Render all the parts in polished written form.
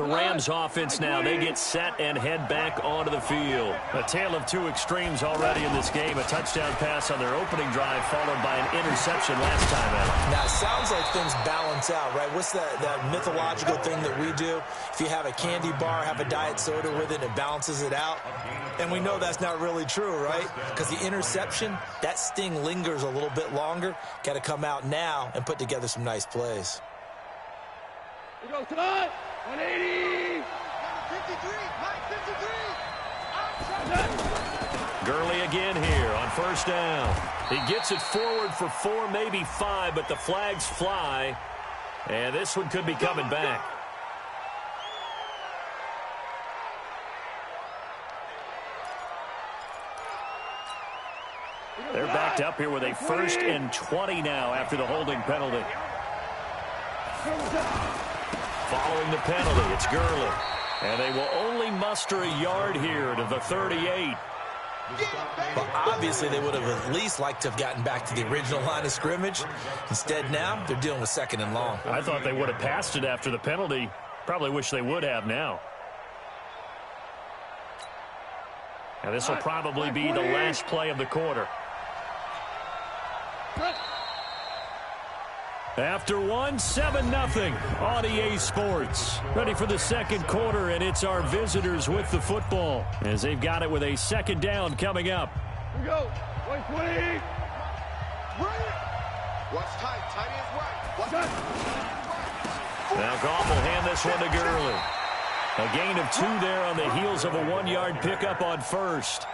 The Rams offense now, they get set and head back onto the field. A tale of two extremes already in this game. A touchdown pass on their opening drive followed by an interception last time out. Now, it sounds like things balance out, right? What's that mythological thing that we do? If you have a candy bar, have a diet soda with it, it balances it out. And we know that's not really true, right? Because the interception, that sting lingers a little bit longer. Got to come out now and put together some nice plays. We go tonight. 180. 53. Gurley again here on first down. He gets it forward for 4, maybe 5, but the flags fly. And this one could be coming back. They're backed up here with a 1st and 20 now after the holding penalty. Following the penalty, it's Gurley. And they will only muster a yard here to the 38. But obviously they would have at least liked to have gotten back to the original line of scrimmage. Instead now, they're dealing with 2nd and long. I thought they would have passed it after the penalty. Probably wish they would have now. And this will probably be the last play of the quarter. After 7-0 on EA Sports. Ready for the second quarter, and it's our visitors with the football as they've got it with a 2nd down coming up. Here we go. 120. What's tight? Tight is right. What's Now Goff will hand this one to Gurley. A gain of 2 there on the heels of a 1-yard pickup on first.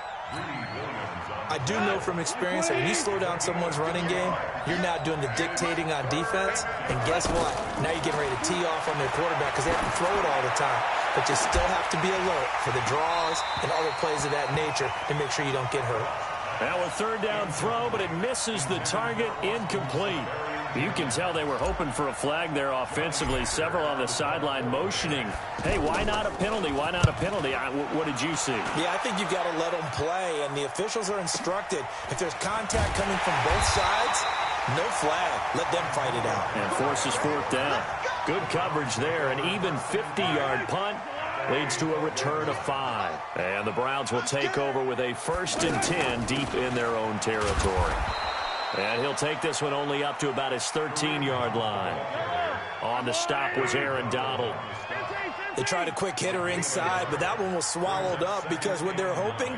I do know from experience that when you slow down someone's running game, you're now doing the dictating on defense. And guess what? Now you're getting ready to tee off on their quarterback because they have to throw it all the time. But you still have to be alert for the draws and other plays of that nature to make sure you don't get hurt. Now a 3rd down throw, but it misses the target, incomplete. You can tell they were hoping for a flag there offensively. Several on the sideline motioning. Hey, why not a penalty? Why not a penalty? What did you see? Yeah, I think you've got to let them play, and the officials are instructed. If there's contact coming from both sides, no flag. Let them fight it out. And forces 4th down. Good coverage there. An even 50-yard punt leads to a return of 5. And the Browns will take over with a 1st and 10 deep in their own territory. And he'll take this one only up to about his 13-yard line. On the stop was Aaron Donald. They tried a quick hitter inside, but that one was swallowed up because what they're hoping,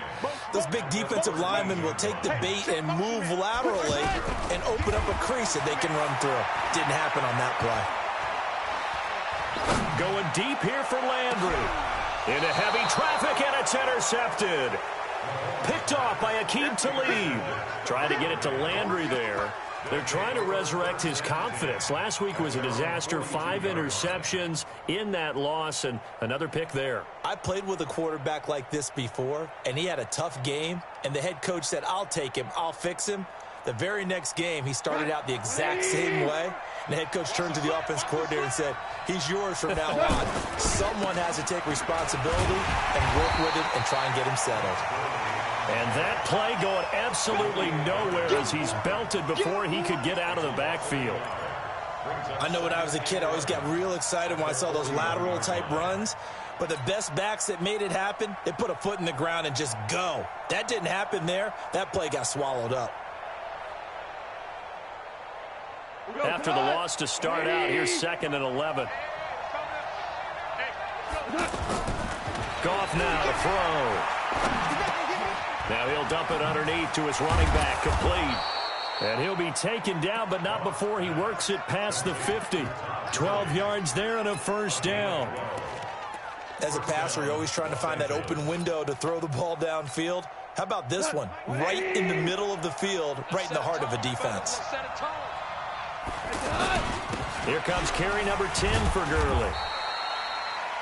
those big defensive linemen will take the bait and move laterally and open up a crease that they can run through. Didn't happen on that play. Going deep here for Landry. Into heavy traffic, and it's intercepted. Picked off by Akeem Talib. Trying to get it to Landry there. They're trying to resurrect his confidence. Last week was a disaster. 5 interceptions in that loss, and another pick there. I played with a quarterback like this before, and he had a tough game, and the head coach said, I'll take him, I'll fix him. The very next game, he started out the exact same way, and the head coach turned to the offense coordinator and said, he's yours from now on. Someone has to take responsibility and work with him and try and get him settled. And that play going absolutely nowhere as he's belted before he could get out of the backfield. I know when I was a kid, I always got real excited when I saw those lateral-type runs. But the best backs that made it happen, they put a foot in the ground and just go. That didn't happen there. That play got swallowed up. After the loss to start out, here's 2nd and 11. Goff now to throw. Now he'll dump it underneath to his running back, complete. And he'll be taken down, but not before he works it past the 50. 12 yards there and a 1st down. As a passer, you're always trying to find that open window to throw the ball downfield. How about this one? Right in the middle of the field, right in the heart of a defense. Here comes carry number 10 for Gurley.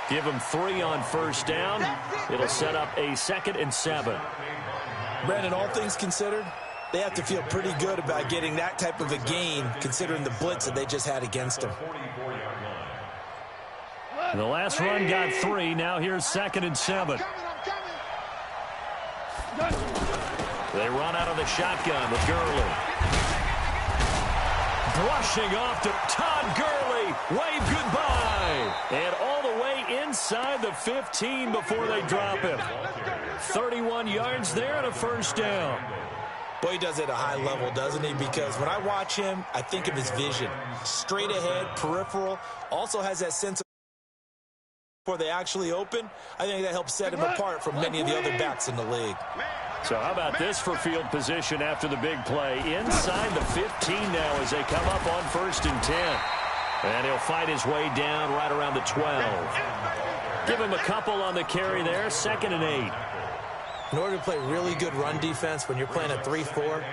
Give him 3 on 1st down. It'll set up a 2nd and 7. Brandon, all things considered, they have to feel pretty good about getting that type of a gain, considering the blitz that they just had against them. The last run got 3. Now here's 2nd and 7. They run out of the shotgun with Gurley. Brushing off to Todd Gurley. Wave goodbye. And all the way inside the 15 before they drop him. 31 yards there and a first down. Boy, he does it at a high level, doesn't he? Because when I watch him, I think of his vision. Straight ahead, peripheral, also has that sense of before they actually open. I think that helps set him apart from many of the other backs in the league. So how about this for field position after the big play? Inside the 15 now as they come up on 1st and 10. And he'll fight his way down right around the 12. Give him a couple on the carry there, 2nd and 8. In order to play really good run defense when you're playing a 3-4,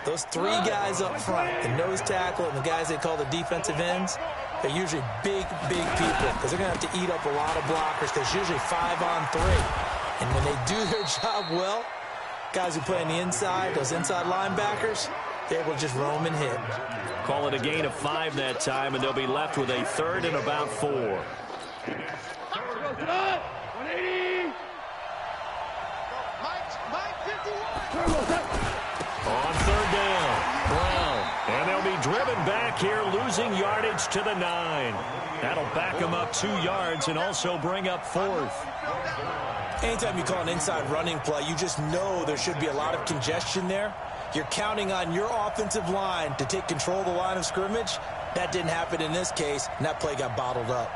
those 3 guys up front, the nose tackle and the guys they call the defensive ends, they're usually big people because they're going to have to eat up a lot of blockers because usually 5 on 3. And when they do their job well, guys who play on the inside, those inside linebackers, they're able to just roam and hit. Call it a gain of 5 that time, and they'll be left with a 3rd and about 4. 180. On 3rd down, Brown. And they'll be driven back here, losing yardage to the 9. That'll back them up 2 yards and also bring up 4th. Anytime you call an inside running play, you just know there should be a lot of congestion there. You're counting on your offensive line to take control of the line of scrimmage. That didn't happen in this case, and that play got bottled up.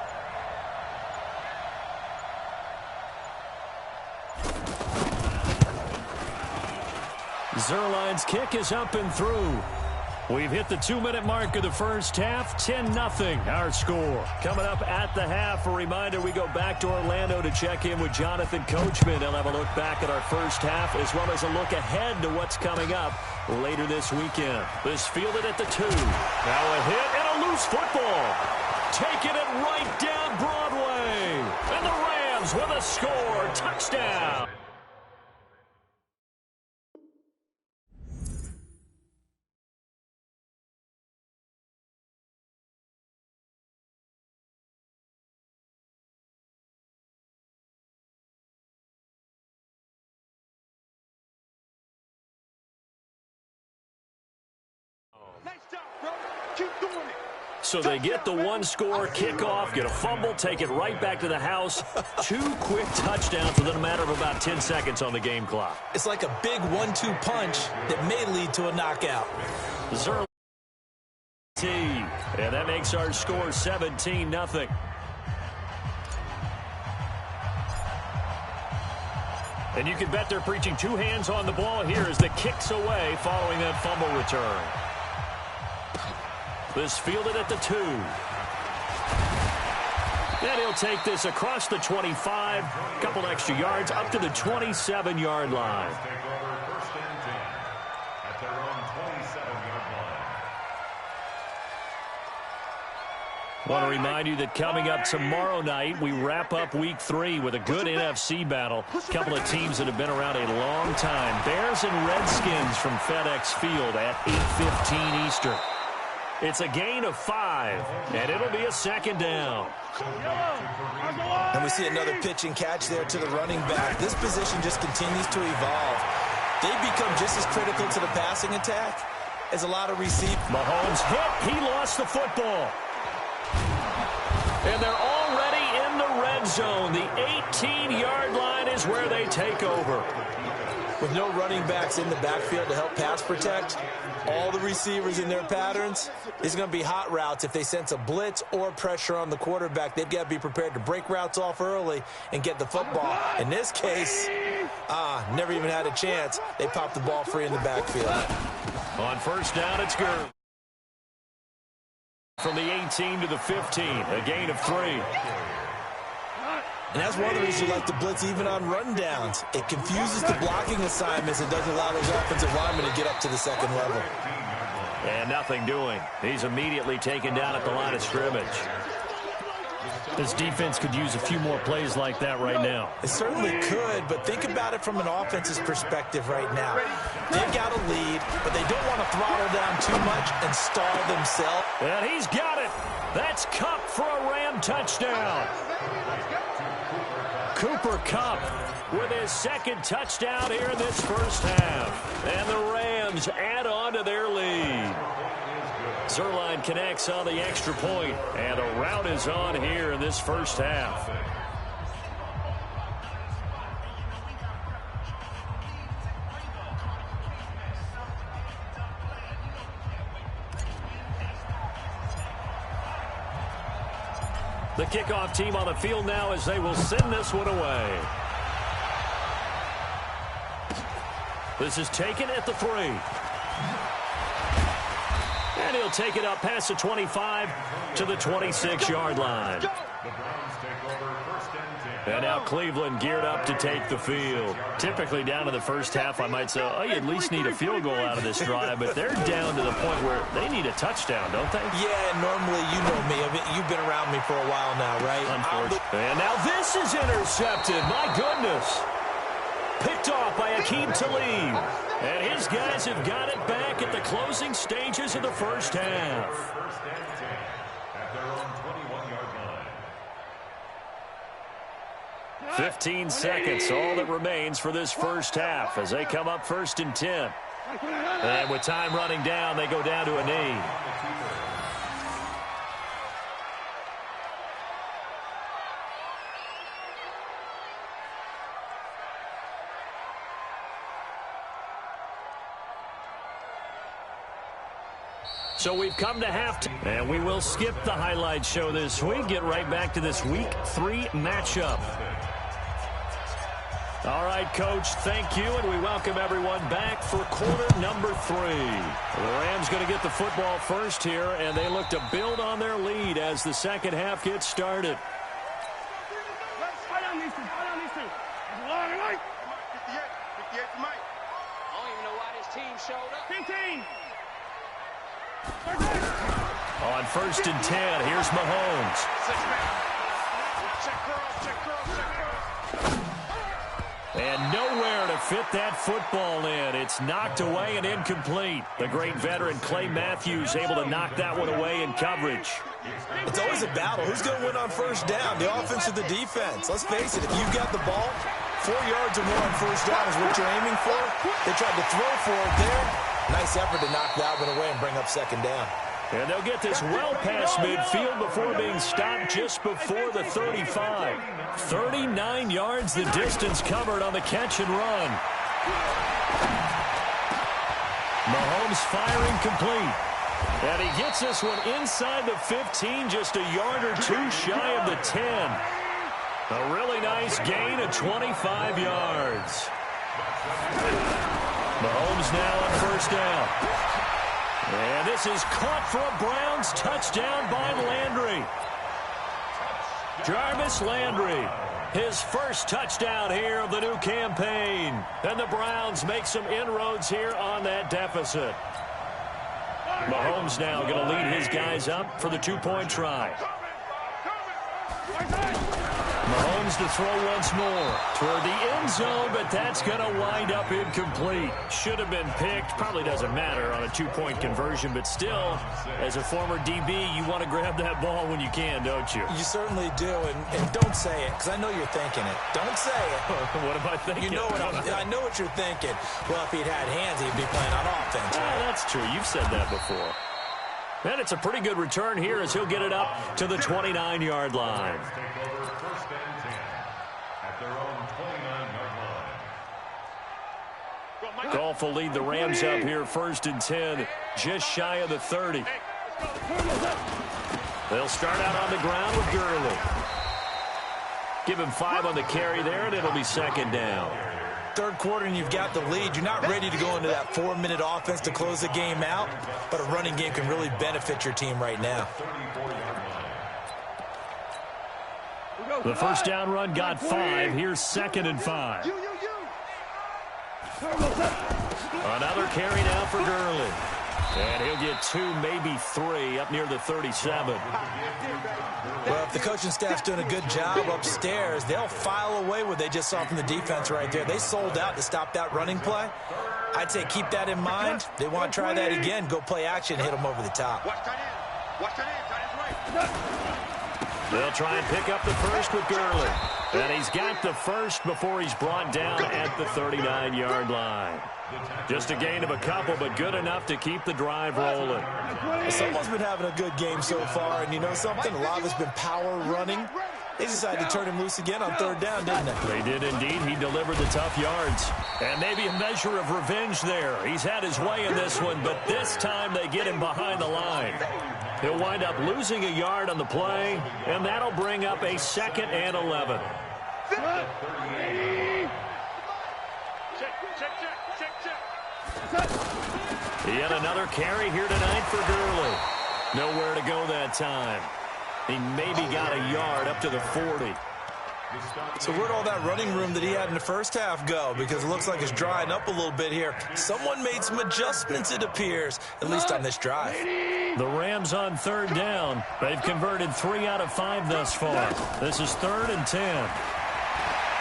Zerline's kick is up and through. We've hit the 2-minute mark of the first half. 10-0 our score. Coming up at the half, a reminder we go back to Orlando to check in with Jonathan Coachman. They'll have a look back at our first half as well as a look ahead to what's coming up later this weekend. This fielded at the 2. Now a hit and a loose football. Taking it right down Broadway. And the Rams with a score. Touchdown. So they get the 1-score kickoff, get a fumble, take it right back to the house. 2 quick touchdowns within a matter of about 10 seconds on the game clock. It's like a big 1-2 punch that may lead to a knockout. Zerline. And that makes our score 17-0. And you can bet they're preaching 2 hands on the ball here as the kick's away following that fumble return. This fielded at the 2. And he'll take this across the 25. Couple extra yards up to the 27-yard line. Want to remind you that coming up tomorrow night, we wrap up week 3 with a good NFC battle. A couple of teams that have been around a long time. Bears and Redskins from FedEx Field at 8:15 Eastern. It's a gain of 5, and it'll be a 2nd down. And we see another pitch and catch there to the running back. This position just continues to evolve. They've become just as critical to the passing attack as a lot of receivers. Mahomes hit. He lost the football. And they're already in the red zone. The 18-yard line is where they take over. With no running backs in the backfield to help pass protect, all the receivers in their patterns, it's going to be hot routes. If they sense a blitz or pressure on the quarterback, they've got to be prepared to break routes off early and get the football. In this case, never even had a chance. They popped the ball free in the backfield. On 1st down, it's Gurley. From the 18 to the 15, a gain of 3. And that's one of the reasons you like to blitz even on run downs. It confuses the blocking assignments. It doesn't allow those offensive linemen to get up to the 2nd level. And nothing doing. He's immediately taken down at the line of scrimmage. This defense could use a few more plays like that right now. It certainly could, but think about it from an offense's perspective right now. They've got a lead, but they don't want to throttle down too much and stall themselves. And he's got it. That's Kupp for a Ram touchdown. Cooper Kupp with his 2nd touchdown here in this first half. And the Rams add on to their lead. Zerline connects on the extra point, and a rout is on here in this first half. The kickoff team on the field now as they will send this one away. This is taken at the 3. And he'll take it up past the 25 to the 26-yard line. And now Cleveland geared up to take the field. Typically down to the first half, I might say, oh, you at least need a field goal out of this drive. But they're down to the point where they need a touchdown, don't they? Yeah, normally, you know me. You've been around me for a while now, right? Unfortunately. And now this is intercepted. My goodness. Picked off by Akeem Talib. And his guys have got it back at the closing stages of the first half. 15 seconds, all that remains for this first half as they come up 1st and 10. And with time running down, they go down to a knee. So we've come to halftime, and we will skip the highlight show this week. Get right back to this Week 3 matchup. All right, Coach, thank you, and we welcome everyone back for quarter number 3. The Rams going to get the football first here, and they look to build on their lead as the second half gets started. 58 for Mike. I don't even know why this team showed up. 15. On 1st and 10, here's Mahomes. And nowhere to fit that football in. It's knocked away and incomplete. The great veteran Clay Matthews able to knock that one away in coverage. It's always a battle. Who's going to win on first down, the offense or the defense? Let's face it, if you've got the ball, 4 yards or more on first down is what you're aiming for. They tried to throw for it there. Nice effort to knock that one away and bring up second down. And they'll get this well past midfield before being stopped just before the 35. 39 yards the distance covered on the catch and run. Mahomes firing complete. And he gets this one inside the 15, just a yard or two shy of the 10. A really nice gain of 25 yards. Mahomes now on first down. And this is caught for a Browns touchdown by Landry. Jarvis Landry, his first touchdown here of the new campaign. And the Browns make some inroads here on that deficit. Mahomes now going to lead his guys up for the two-point try. Mahomes to throw once more toward the end zone, but that's going to wind up incomplete. Should have been picked. Probably doesn't matter on a two-point conversion, but still, as a former DB, you want to grab that ball when you can, don't you? You certainly do, and don't say it, because I know you're thinking it. Don't say it. What am I thinking? You know what I know what you're thinking. Well, if he'd had hands, he'd be playing on offense. Right? That's true. You've said that before. And it's a pretty good return here as he'll get it up to the 29-yard line. Goff will lead the Rams up here 1st and 10, just shy of the 30. They'll start out on the ground with Gurley. Give him 5 on the carry there, and it'll be second down. Third quarter and you've got the lead. You're not ready to go into that 4-minute offense to close the game out, but a running game can really benefit your team right now. The first down run got 5. Here's 2nd and 5. Another carry now for Gurley. And he'll get 2, maybe 3 up near the 37. Well, if the coaching staff's doing a good job upstairs, they'll file away what they just saw from the defense right there. They sold out to stop that running play. I'd say keep that in mind. They want to try that again. Go play action and hit them over the top. They'll try and pick up the first with Gurley. And he's got the first before he's brought down at the 39-yard line. Just a gain of a couple, but good enough to keep the drive rolling. Someone's been having a good game so far, and you know something? A lot of it's been power running. They decided to turn him loose again on third down, didn't they? They did indeed. He delivered the tough yards. And maybe a measure of revenge there. He's had his way in this one, but this time they get him behind the line. He'll wind up losing a yard on the play, and that'll bring up a 2nd and 11. He had another carry here tonight for Gurley. Nowhere to go that time. He maybe got a yard up to the 40. So where'd all that running room that he had in the first half go? Because it looks like it's drying up a little bit here. Someone made some adjustments, it appears, at least on this drive. The Rams on third down. They've converted 3 out of 5 thus far. This is 3rd and 10.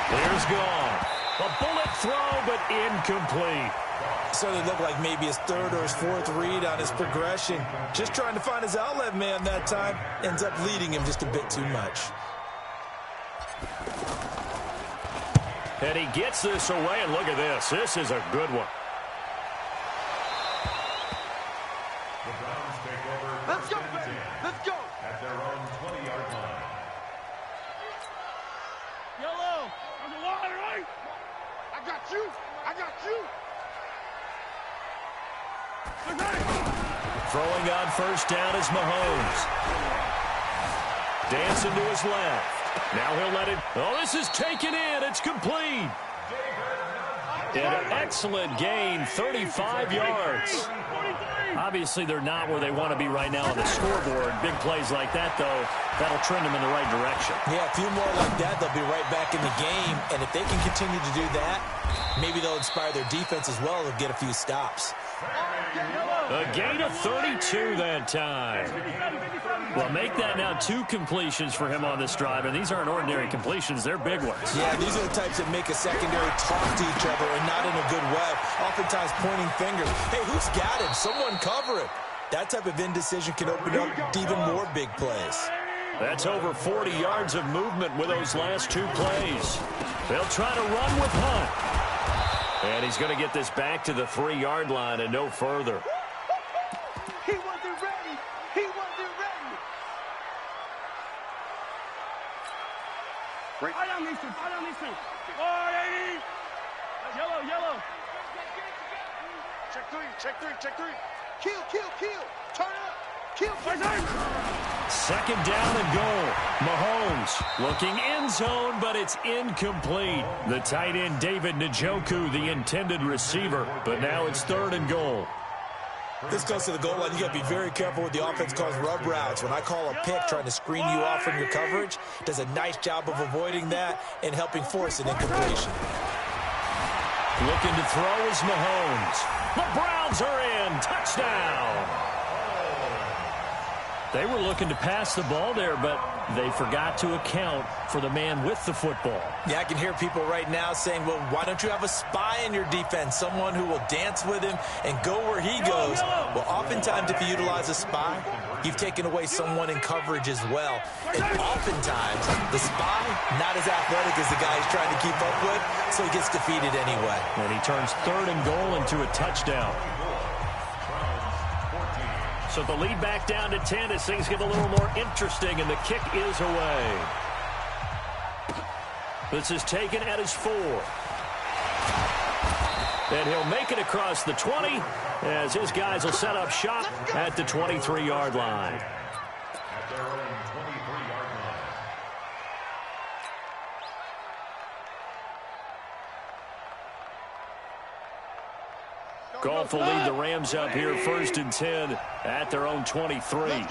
Here's Gone. A bullet throw, but incomplete. Certainly looked like maybe his 3rd or his 4th read on his progression. Just trying to find his outlet man that time. Ends up leading him just a bit too much. And he gets this away, and look at this. This is a good one. The Browns take over. Let's go, baby. Let's go. At their own 20-yard line. Yellow, on the line, right? I got you. I got you. Throwing on first down is Mahomes. Dancing to his left. Now he'll let it. Oh, this is taken in. It's complete. An excellent gain, 35 yards. Obviously, they're not where they want to be right now on the scoreboard. Big plays like that, though, that'll trend them in the right direction. Yeah, a few more like that, they'll be right back in the game. And if they can continue to do that, maybe they'll inspire their defense as well. They'll get a few stops. A gain of 32 that time. Well, make that now 2 completions for him on this drive, and these aren't ordinary completions. They're big ones. Yeah, these are the types that make a secondary talk to each other and not in a good way. Oftentimes pointing fingers. Hey, who's got him? Someone cover him. That type of indecision can open up to even more big plays. That's over 40 yards of movement with those last 2 plays. They'll try to run with Hunt. And he's going to get this back to the 3-yard line and no further. He wasn't ready. He wasn't ready. Right on these two. Right on these two. 480. Yellow, yellow. Check 3. Check 3. Check 3. Kill, kill, kill. Turn up. Kill, kill. 2nd down and goal. Mahomes looking end zone, but it's incomplete. The tight end, David Njoku, the intended receiver, but now it's 3rd and goal. This goes to the goal line. You got to be very careful with the offense calls rub routes. When I call a pick trying to screen you off from your coverage, does a nice job of avoiding that and helping force an incompletion. Looking to throw is Mahomes. The Browns are in. Touchdown. They were looking to pass the ball there, but they forgot to account for the man with the football. Yeah, I can hear people right now saying, well, why don't you have a spy in your defense, someone who will dance with him and go where he goes? Well, oftentimes if you utilize a spy, you've taken away someone in coverage as well. And oftentimes, the spy, not as athletic as the guy he's trying to keep up with, so he gets defeated anyway. And he turns 3rd and goal into a touchdown. So the lead back down to 10 as things get a little more interesting, and the kick is away. This is taken at his 4. And he'll make it across the 20 as his guys will set up shop at the 23-yard line. At their own 23-yard line. Goff will lead the Rams up here 1st and 10 at their own 23. They'll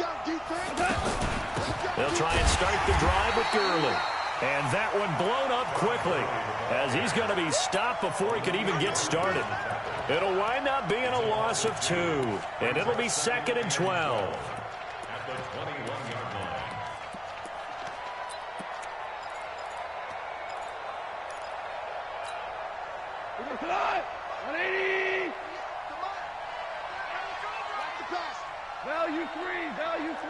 try and start the drive with Gurley. And that one blown up quickly as he's going to be stopped before he could even get started. It'll wind up being a loss of 2. And it'll be 2nd and 12. At the 21-yard line. Value 3. Value 3.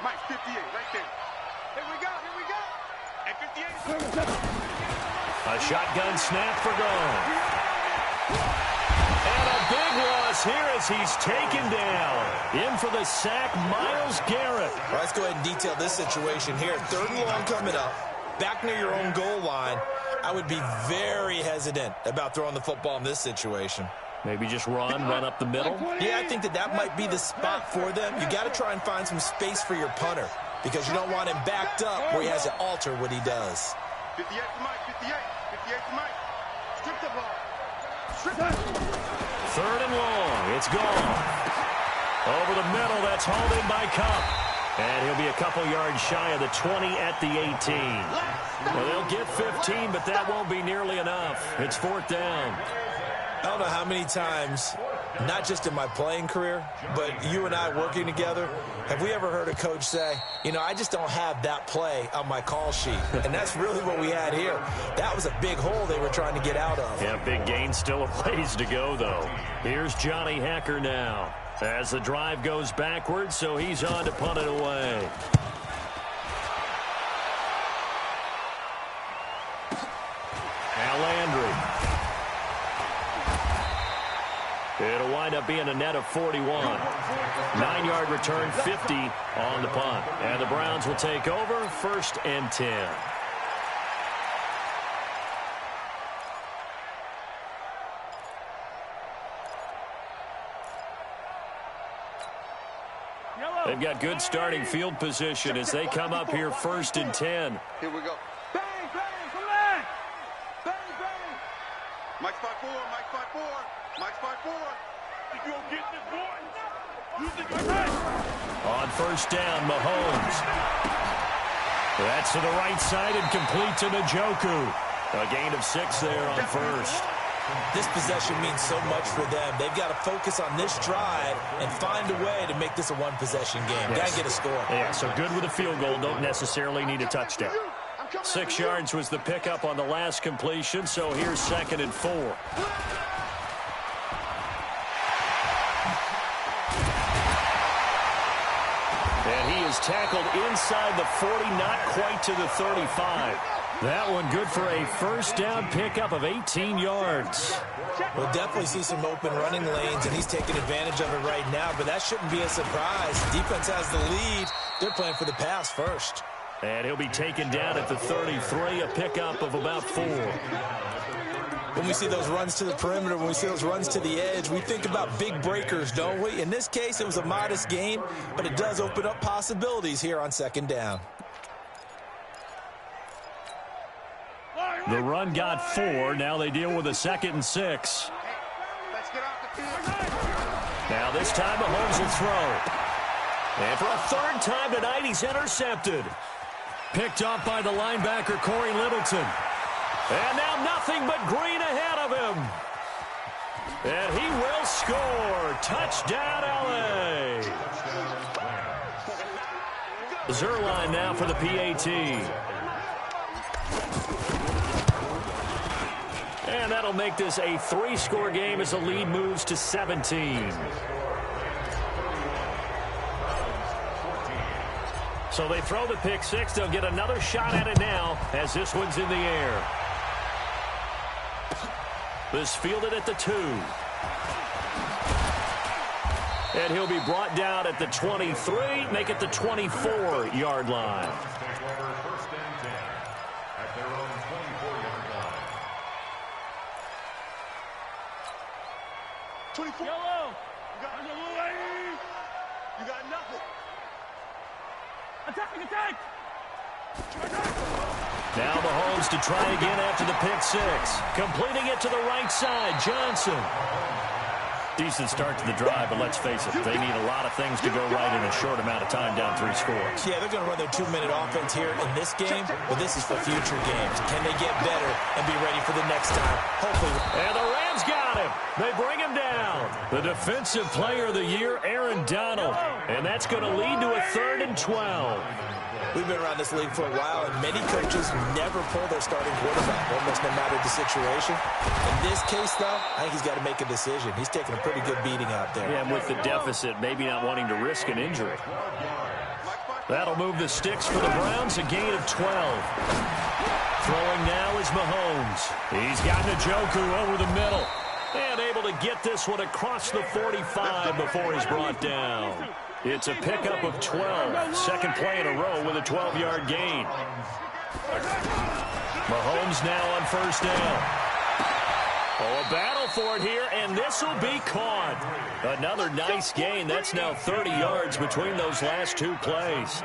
Mike, 58, right there. Here we go, here we go. At 58. A shotgun snap for gone. And a big loss here as he's taken down. In for the sack, Myles Garrett. All right, let's go ahead and detail this situation here. 3rd and long coming up. Back near your own goal line. I would be very hesitant about throwing the football in this situation. Maybe just run up the middle. Yeah, I think that might be the spot for them. You got to try and find some space for your punter because you don't want him backed up where he has to alter what he does. 58 to Mike, 58. 58 to Mike. Strip the ball. Strip the ball. 3rd and long. It's gone. Over the middle. That's hauled in by Cup. And he'll be a couple yards shy of the 20 at the 18. Well, they'll get 15, but that won't be nearly enough. It's 4th down. I don't know how many times, not just in my playing career, but you and I working together, have we ever heard a coach say, you know, I just don't have that play on my call sheet. And that's really what we had here. That was a big hole they were trying to get out of. Yeah, big gain, still a ways to go, though. Here's Johnny Hacker now as the drive goes backwards, so he's on to punt it away. Now Landry. It'll wind up being a net of 41. 9-yard return, 50 on the punt. And the Browns will take over, 1st and 10. They've got good starting field position as they come up here 1st and 10. Here we go. Bang, bang, come on! Bang, bang! Mike spot 4, Mike spot 4. Mike spot 4. If you don't get this, boy, you think you're right. On 1st down, Mahomes. That's to the right side and complete to Njoku. A gain of 6 there on 1st. This possession means so much for them. They've got to focus on this drive and find a way to make this a one-possession game. Got to get a score. Yeah, so good with a field goal. Don't necessarily need a touchdown. 6 yards was the pickup on the last completion, so here's 2nd and 4. And he is tackled inside the 40, not quite to the 35. That one good for a 1st down pickup of 18 yards. We'll definitely see some open running lanes, and he's taking advantage of it right now, but that shouldn't be a surprise. Defense has the lead. They're playing for the pass first. And he'll be taken down at the 33, a pickup of about 4. When we see those runs to the perimeter, when we see those runs to the edge, we think about big breakers, don't we? In this case, it was a modest gain, but it does open up possibilities here on 2nd down. The run got 4. Now they deal with a 2nd and 6. Let's get off the field. Now this time Mahomes will throw. And for a 3rd time tonight, he's intercepted. Picked off by the linebacker, Corey Littleton. And now nothing but green ahead of him. And he will score. Touchdown, L.A. Zerline now for the PAT. And that'll make this a 3-score game as the lead moves to 17. So they throw the pick 6. They'll get another shot at it now as this one's in the air. This fielded at the 2. And he'll be brought down at the 23, make it the 24-yard line. 24. Yellow. You got nothing. Attack, attack. Now Mahomes to try again after the pick 6. Completing it to the right side, Johnson. Decent start to the drive, but let's face it, they need a lot of things to go right in a short amount of time down 3 scores. Yeah, they're going to run their 2-minute offense here in this game, but this is for future games. Can they get better and be ready for the next time? Hopefully. And the Rams got him. They bring him down. The Defensive Player of the Year, Aaron Donald. And that's going to lead to a 3rd and 12. We've been around this league for a while, and many coaches never pull their starting quarterback, almost no matter the situation. In this case, though, I think he's got to make a decision. He's taking a pretty good beating out there. Yeah, and with the deficit, maybe not wanting to risk an injury. Mike spot That'll move the sticks for the Browns, a gain of 12. Throwing now is Mahomes. He's got Njoku over the middle. And able to get this one across the 45 before he's brought down. It's a pickup of 12. Second play in a row with a 12-yard gain. Mahomes now on first down. Oh, a battle for it here, and this will be caught. Another nice gain. That's now 30 yards between those last two plays.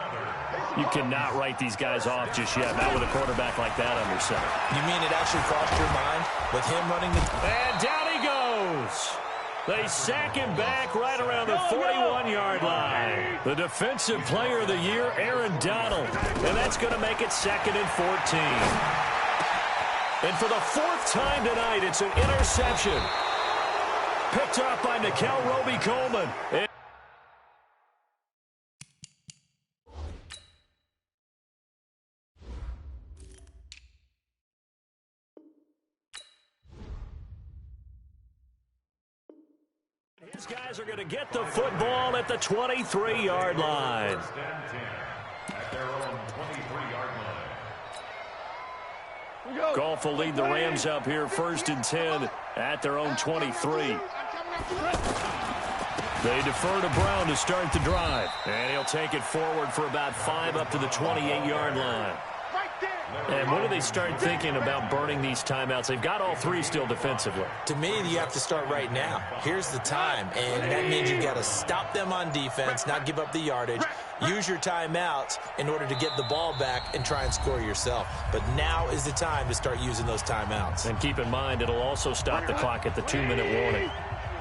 You cannot write these guys off just yet, not with a quarterback like that under center. You mean it actually crossed your mind with him running the... And down he goes. They sack him back right around the 41-yard line. The defensive player of the year, Aaron Donald. And that's going to make it 2nd and 14. And for the 4th time tonight, it's an interception. Picked up by Nikel Roby-Coleman. His guys are going to get the football at the 23-yard line. At their own 23-yard line. Goff will lead the Rams up here 1st and 10 at their own 23. They defer to Brown to start the drive. And he'll take it forward for about 5 up to the 28-yard line. And when do they start thinking about burning these timeouts? They've got all 3 still defensively. To me, you have to start right now. Here's the time, and that means you've got to stop them on defense, not give up the yardage, use your timeouts in order to get the ball back and try and score yourself. But now is the time to start using those timeouts. And keep in mind, it'll also stop the clock at the 2-minute warning.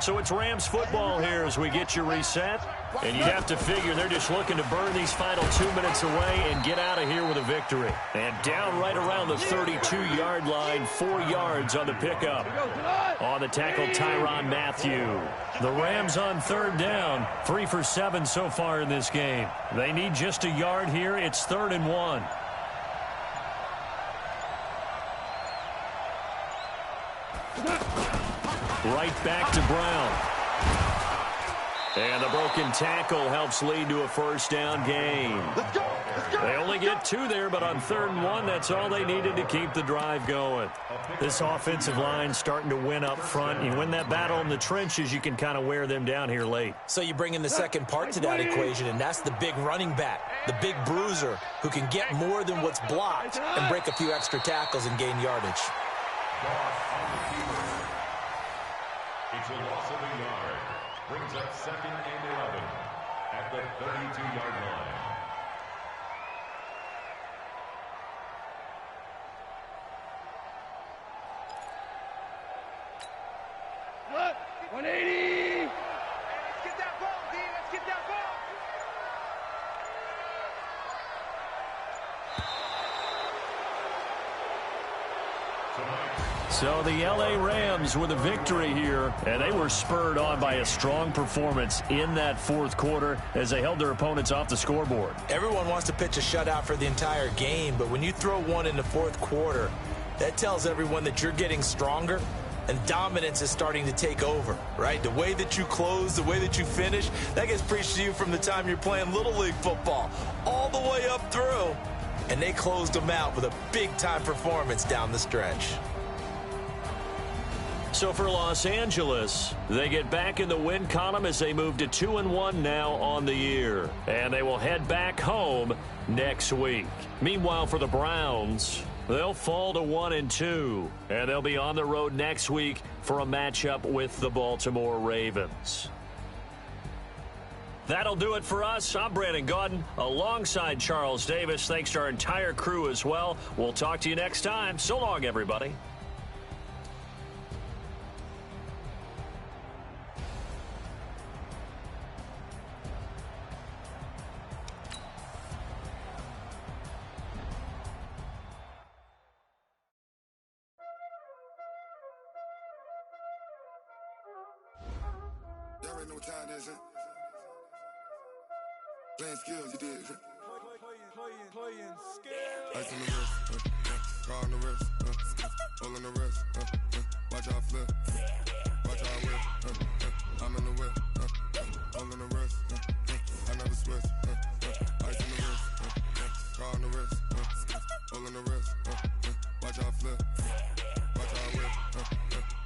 So it's Rams football here as we get you reset. And you'd have to figure they're just looking to burn these final 2 minutes away and get out of here with a victory. And down right around the 32-yard line, 4 yards on the pickup. On the tackle, Tyrann Mathieu. The Rams on 3rd down, 3 for 7 so far in this game. They need just a yard here. It's 3rd and 1. Right back to Brown. And the broken tackle helps lead to a 1st down gain. They only get 2 there, but on 3rd and 1, that's all they needed to keep the drive going. This offensive line starting to win up front. You win that battle in the trenches, you can kind of wear them down here late. So you bring in the second part to that equation, and that's the big running back, the big bruiser, who can get more than what's blocked and break a few extra tackles and gain yardage. It's a loss of a yard. Brings up 2nd and 11 at the 32-yard line. What? 180. Let's get that ball, D. Let's get that ball. So the L.A. Rams with a victory here, and they were spurred on by a strong performance in that 4th quarter as they held their opponents off the scoreboard. Everyone wants to pitch a shutout for the entire game, but when you throw one in the 4th quarter, that tells everyone that you're getting stronger and dominance is starting to take over, right? The way that you close, the way that you finish, that gets preached to you from the time you're playing Little League football all the way up through, and they closed them out with a big-time performance down the stretch. So for Los Angeles, they get back in the win column as they move to 2-1 now on the year. And they will head back home next week. Meanwhile, for the Browns, they'll fall to 1-2. And they'll be on the road next week for a matchup with the Baltimore Ravens. That'll do it for us. I'm Brandon Gaudin alongside Charles Davis. Thanks to our entire crew as well. We'll talk to you next time. So long, everybody. Y'all already know what time it is, huh? Playing skills, you did, huh? Playing skills. Ice on the wrist, car on the wrist, hole on the wrist, watch how I flip, watch how I whip, I'm in the whip, hole on the wrist, I never switch, ice on the wrist. on the wrist, all on the wrist, watch how I flip, watch how I whip,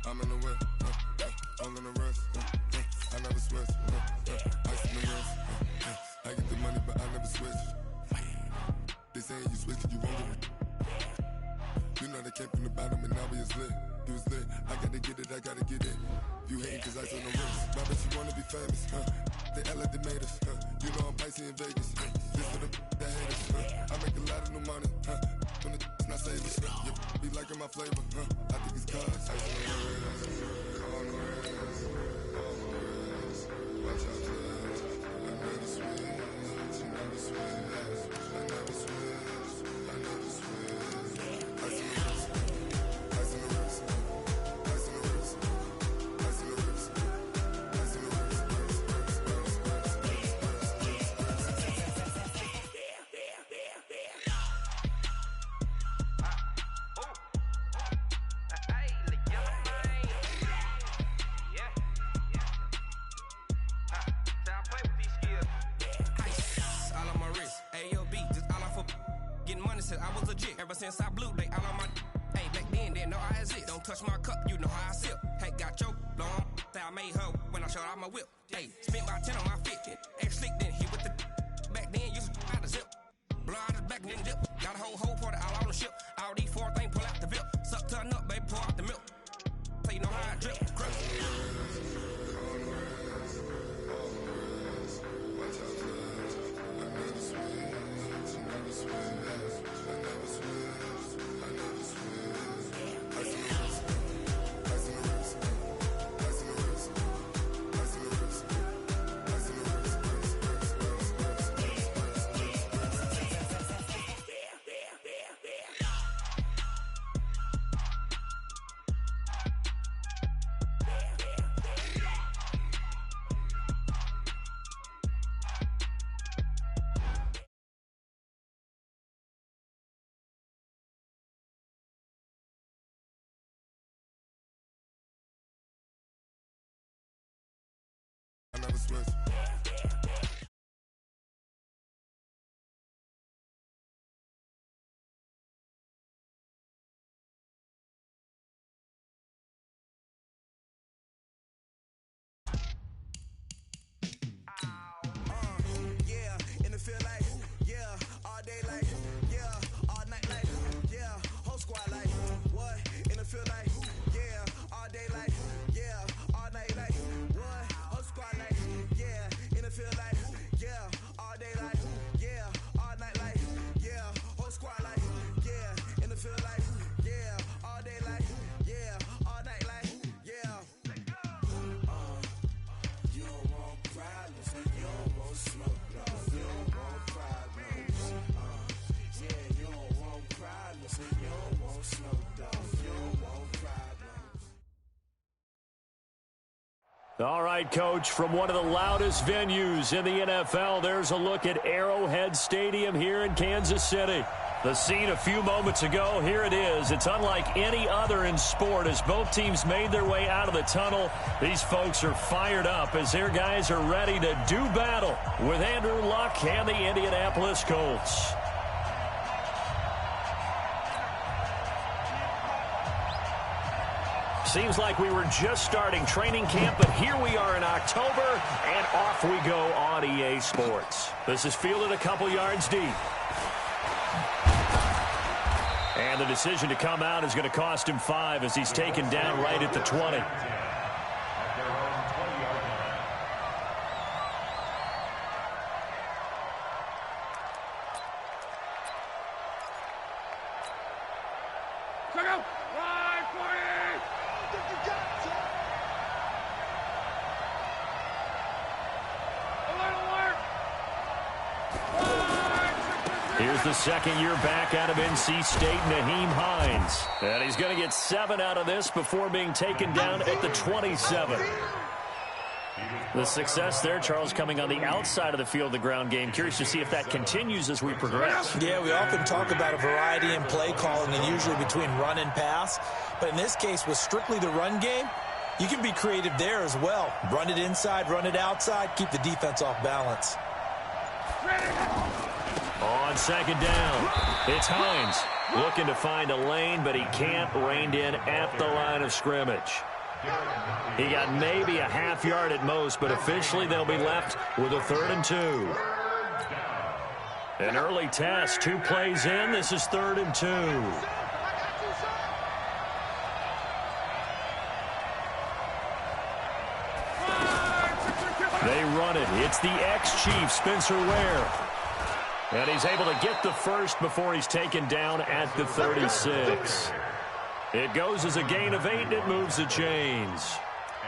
I'm in the whip, all on the wrist, I never switch, ice in the wrist, I get the money but I never switch. They saying you switch 'cause you won't get it. You know they came from the bottom and now we is lit. You was lit, I gotta get it, I gotta get it. You hating 'cause ice on the wrist, but I bet you wanna be famous, They act like they made us, You know I'm icy in Vegas, This for the that hate us, I make a lot of new money, When it's not saving, You be liking my flavor, I think it's cause ice on the wrist, on the wrist, on the wrist. Watch out, cuz I never switch, I never switch, I never switch, I never switch. Ice on the wrist, ice on the wrist, ice on the wrist, ice on the wrist, ice on the wrist. I was legit ever since I blew they all on my. Hey, back then didn't know I exist. Don't touch my cup, you know how I sip. Hey, got your long. Say I made her when I showed out my whip. Hey, spent about 10 on my fit. X slick then hit with the. Back then used to out the zip. Blow out the back then dip. Got a whole party all on the ship. All these 4 things pull out the VIP. Suck turn up, baby, pour out the milk. So you know how I drip. Crip. I never switch. Yeah, in the field like, yeah, all day like, yeah, all night like, yeah, whole squad like, what? In the field like, yeah, all day like, yeah, all night like, what? Whole squad like, yeah, in the field like, yeah, all day like, yeah, all night like, yeah, whole squad like, yeah, in the field like, yeah, all day like, yeah, all night like, yeah. You don't want problems, you don't want smoke, you don't want problems. Yeah, you don't want problems, you don't want smoke, you don't want problems. All right, Coach, from one of the loudest venues in the NFL, there's a look at Arrowhead Stadium here in Kansas City. The scene a few moments ago, here it is. It's unlike any other in sport as both teams made their way out of the tunnel. These folks are fired up as their guys are ready to do battle with Andrew Luck and the Indianapolis Colts. Seems like we were just starting training camp, but here we are in October, and off we go on EA Sports. This is fielded a couple yards deep. And the decision to come out is going to cost him 5 as he's taken down right at the 20. Here's the second year back out of NC State, Naheem Hines. And he's going to get 7 out of this before being taken down at the 27. The success there, Charles, coming on the outside of the field, the ground game. Curious to see if that continues as we progress. Yeah, we often talk about a variety in play calling and usually between run and pass. But in this case, with strictly the run game, you can be creative there as well. Run it inside, run it outside, keep the defense off balance. On second down, it's Hines looking to find a lane, but he can't. Reined in at the line of scrimmage. He got maybe a half yard at most, but officially they'll be left with a 3rd and 2. An early test, 2 plays in. This is 3rd and 2. They run it. It's the ex-Chief, Spencer Ware. And he's able to get the first before he's taken down at the 36. It goes as a gain of 8, and it moves the chains.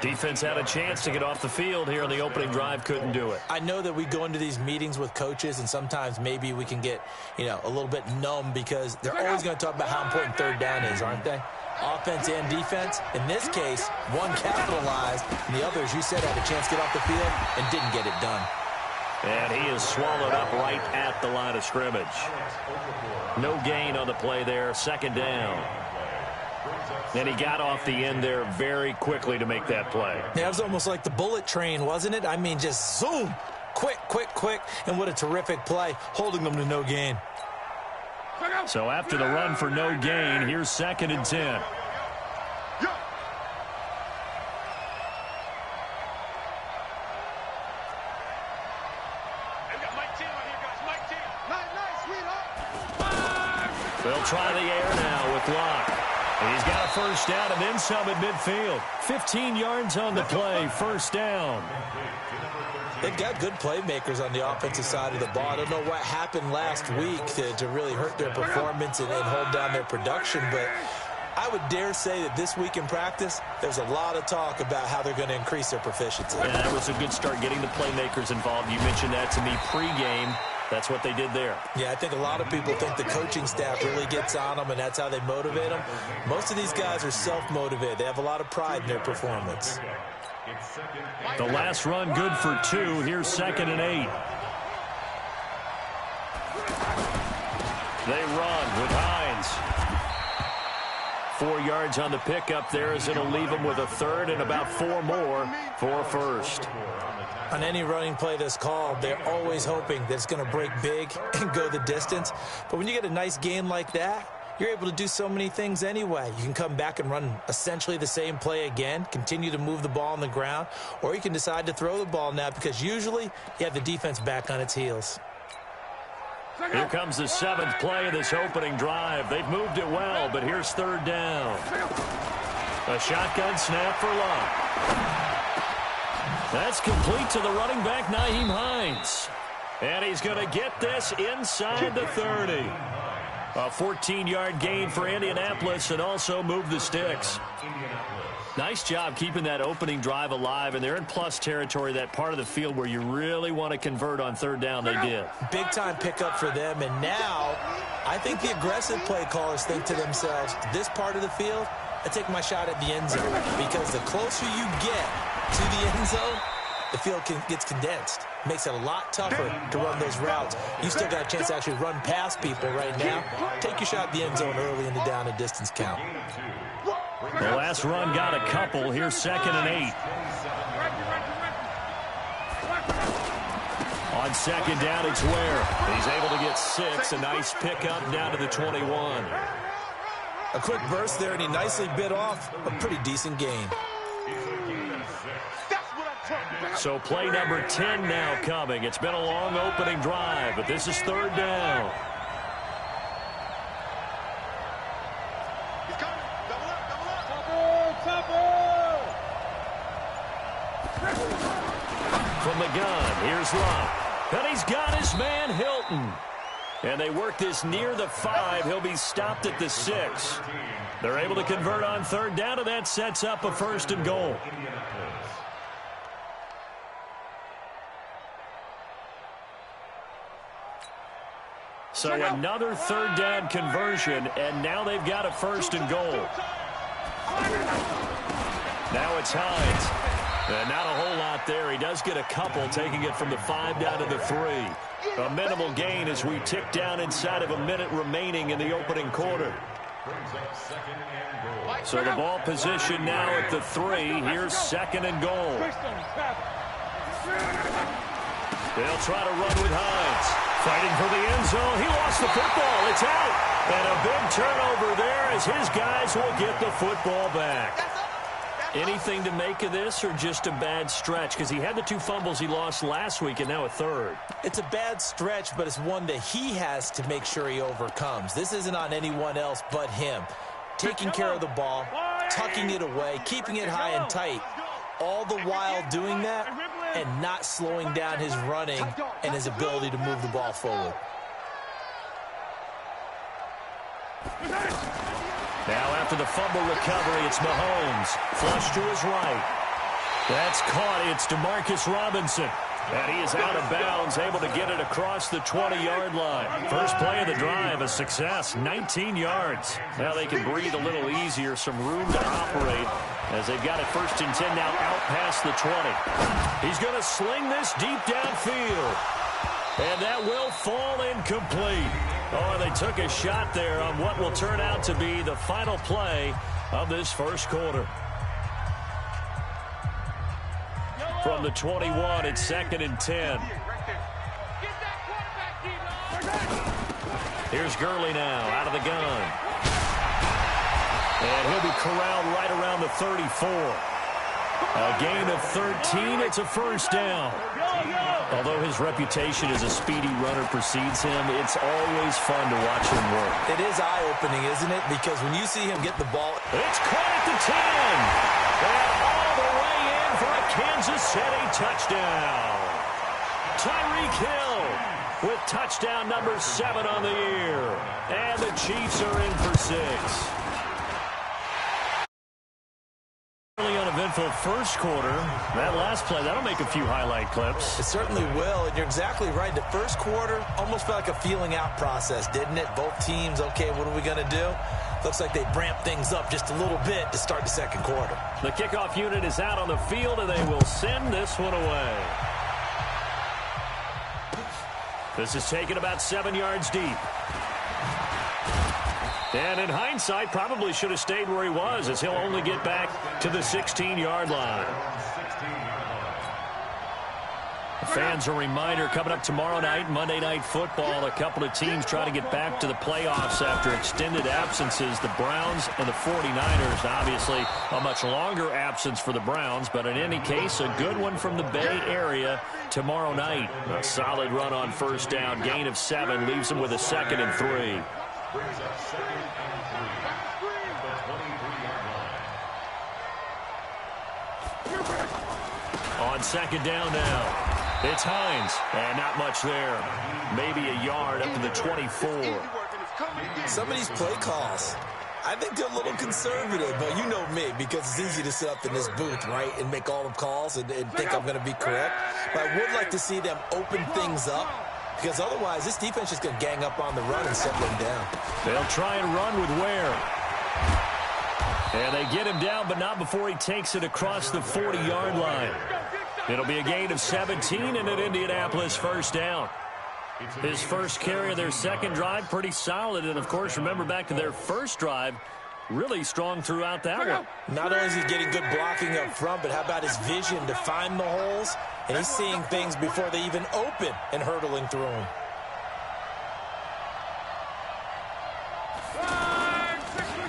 Defense had a chance to get off the field here on the opening drive, couldn't do it. I know that we go into these meetings with coaches, and sometimes maybe we can get, a little bit numb because they're always going to talk about how important 3rd down is, aren't they? Offense and defense. In this case, one capitalized, and the other, as you said, had a chance to get off the field and didn't get it done. And he is swallowed up right at the line of scrimmage. No gain on the play there, 2nd down. And he got off the end there very quickly to make that play. Yeah, it was almost like the bullet train, wasn't it? I mean, just zoom, quick, and what a terrific play, holding them to no gain. So after the run for no gain, here's 2nd and 10. They'll try the air now with Locke. He's got a 1st down and then some at midfield. 15 yards on the play, 1st down. They've got good playmakers on the offensive side of the ball. I don't know what happened last week to really hurt their performance and hold down their production, but I would dare say that this week in practice, there's a lot of talk about how they're going to increase their proficiency. Yeah, that was a good start getting the playmakers involved. You mentioned that to me pregame. That's what they did there. Yeah, I think a lot of people think the coaching staff really gets on them, and that's how they motivate them. Most of these guys are self-motivated. They have a lot of pride in their performance. The last run good for 2. Here's 2nd and 8. They run with Hines. 4 yards on the pickup there as it'll leave them with a 3rd and about 4 more for a 1st. On any running play that's called, they're always hoping that it's going to break big and go the distance. But when you get a nice gain like that, you're able to do so many things anyway. You can come back and run essentially the same play again, continue to move the ball on the ground, or you can decide to throw the ball now because usually you have the defense back on its heels. Here comes the 7th play of this opening drive. They've moved it well, but here's 3rd down. A shotgun snap for Locke. That's complete to the running back, Nyheim Hines. And he's going to get this inside the 30. A 14-yard gain for Indianapolis and also move the sticks. Nice job keeping that opening drive alive, and they're in plus territory, that part of the field where you really want to convert on 3rd down. They did. Big-time pickup for them, and now I think the aggressive play callers think to themselves, this part of the field, I take my shot at the end zone, because the closer you get to the end zone, the field gets condensed. Makes it a lot tougher to run those routes. You still got a chance to actually run past people right now. Take your shot at the end zone early in the down and distance count. The last run got a couple. Here's 2nd and 8. On 2nd down, it's Ware. He's able to get 6. A nice pickup down to the 21. A quick burst there, and he nicely bit off a pretty decent gain. So play number 10 now coming. It's been a long opening drive, but this is 3rd down. From the gun, here's Locke. And he's got his man, Hilton. And they work this near the 5. He'll be stopped at the 6. They're able to convert on 3rd down, and that sets up a 1st and goal. So another 3rd down conversion, and now they've got a 1st and goal. Now it's Hines. And not a whole lot there. He does get a couple, taking it from the 5 down to the 3. A minimal gain as we tick down inside of a minute remaining in the opening quarter. So the ball position now at the 3. Here's 2nd and goal. They'll try to run with Hines. Fighting for the end zone. He lost the football. It's out. And a big turnover there as his guys will get the football back. Anything to make of this or just a bad stretch? Because he had the 2 fumbles he lost last week and now a third. It's a bad stretch, but it's one that he has to make sure he overcomes. This isn't on anyone else but him. Taking care of the ball, tucking it away, keeping it high and tight. All the while doing that and not slowing down his running and his ability to move the ball forward. Now after the fumble recovery, it's Mahomes. Flush to his right. That's caught. It's Demarcus Robinson. And he is out of bounds, able to get it across the 20-yard line. First play of the drive, a success, 19 yards. Now they can breathe a little easier, some room to operate as they've got it 1st and 10 now out past the 20. He's going to sling this deep downfield. And that will fall incomplete. Oh, they took a shot there on what will turn out to be the final play of this first quarter. From the 21, it's 2nd and 10. Here's Gurley now, out of the gun. And he'll be corralled right around the 34. A gain of 13, it's a first down. Although his reputation as a speedy runner precedes him, it's always fun to watch him work. It is eye-opening, isn't it? Because when you see him get the ball, it's caught at the 10. And all the way in for a Kansas City touchdown. Tyreek Hill with touchdown number 7 on the year. And the Chiefs are in for 6. Uneventful first quarter. That last play, that'll make a few highlight clips. It certainly will, and you're exactly right. The first quarter almost felt like a feeling out process, didn't it? Both teams, okay, what are we going to do? Looks like they ramped things up just a little bit to start the second quarter. The kickoff unit is out on the field, and they will send this one away. This is taken about 7 yards deep. And in hindsight, probably should have stayed where he was, as he'll only get back to the 16-yard line. Fans, a reminder, coming up tomorrow night, Monday Night Football, a couple of teams trying to get back to the playoffs after extended absences, the Browns and the 49ers. Now, obviously, a much longer absence for the Browns, but in any case, a good one from the Bay Area tomorrow night. A solid run on first down, gain of 7, leaves them with a 2nd and 3. Brings up 2nd and 3 at the 23-yard line. On 2nd down now. It's Hines, and not much there. Maybe a yard up to the 24. Some of these play calls, I think they're a little conservative, but you know me, because it's easy to sit up in this booth, right, and make all the calls and think I'm going to be correct. But I would like to see them open things up, because otherwise this defense is going to gang up on the run and settle them down. They'll try and run with Ware. And they get him down, but not before he takes it across the 40-yard line. It'll be a gain of 17 and an Indianapolis first down. His first carry of their second drive, pretty solid. And, of course, remember back to their first drive, really strong throughout that one. Not only is he getting good blocking up front, but how about his vision to find the holes? And he's seeing things before they even open and hurdling through them.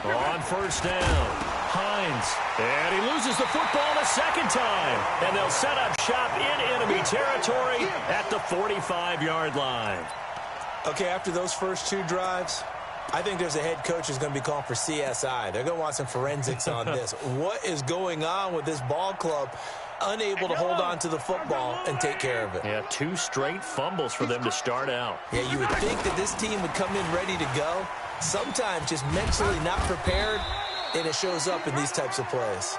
On first down, Hines. And he loses the football a second time. And they'll set up shop in enemy territory at the 45-yard line. Okay, after those first two drives, I think there's a head coach who's going to be calling for CSI. They're going to want some forensics on this. What is going on with this ball club? Unable to hold on to the football and take care of it. Yeah, 2 straight fumbles for them to start out. Yeah, you would think that this team would come in ready to go. Sometimes just mentally not prepared, and it shows up in these types of plays.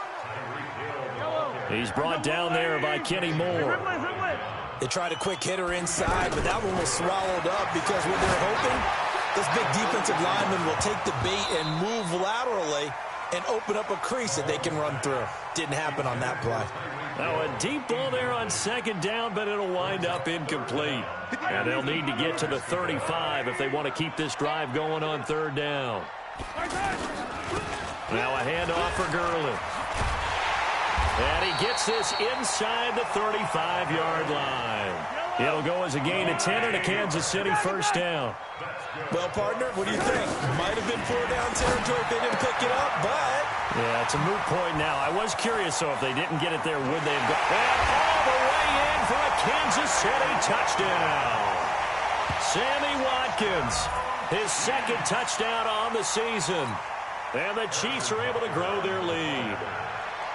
He's brought down there by Kenny Moore. They tried a quick hitter inside, but that one was swallowed up because what they're hoping, this big defensive lineman will take the bait and move laterally and open up a crease that they can run through. Didn't happen on that play. Now a deep ball there on second down, but it'll wind up incomplete. And they'll need to get to the 35 if they want to keep this drive going on third down. Now a handoff for Gurley. And he gets this inside the 35-yard line. It'll go as a gain of 10 and a Kansas City first down. Well, partner, what do you think? Might have been 4-down territory if they didn't pick it up, but... Yeah, it's a moot point now. I was curious, so if they didn't get it there, would they have got... And all the way in for a Kansas City touchdown. Sammy Watkins, his second touchdown on the season. And the Chiefs are able to grow their lead.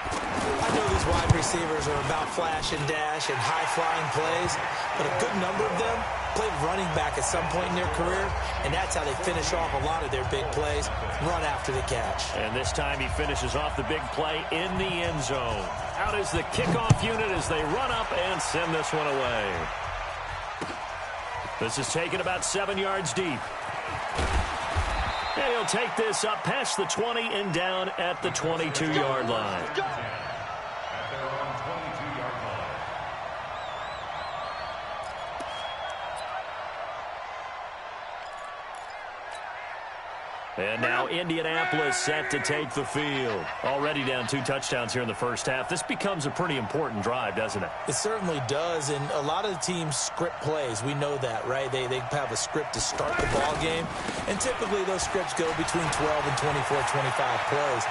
I know these wide receivers are about flash and dash and high-flying plays, but a good number of them played running back at some point in their career, and that's how they finish off a lot of their big plays, run after the catch. And this time he finishes off the big play in the end zone. Out is the kickoff unit as they run up and send this one away. This is taken about 7 yards deep. And he'll take this up past the 20 and down at the 22-yard line. At their own 22-yard line. And now Indianapolis set to take the field. Already down 2 touchdowns here in the first half. This becomes a pretty important drive, doesn't it? It certainly does, and a lot of the teams script plays. We know that, right? They have a script to start the ball game, and typically those scripts go between 12 and 24, 25 plays.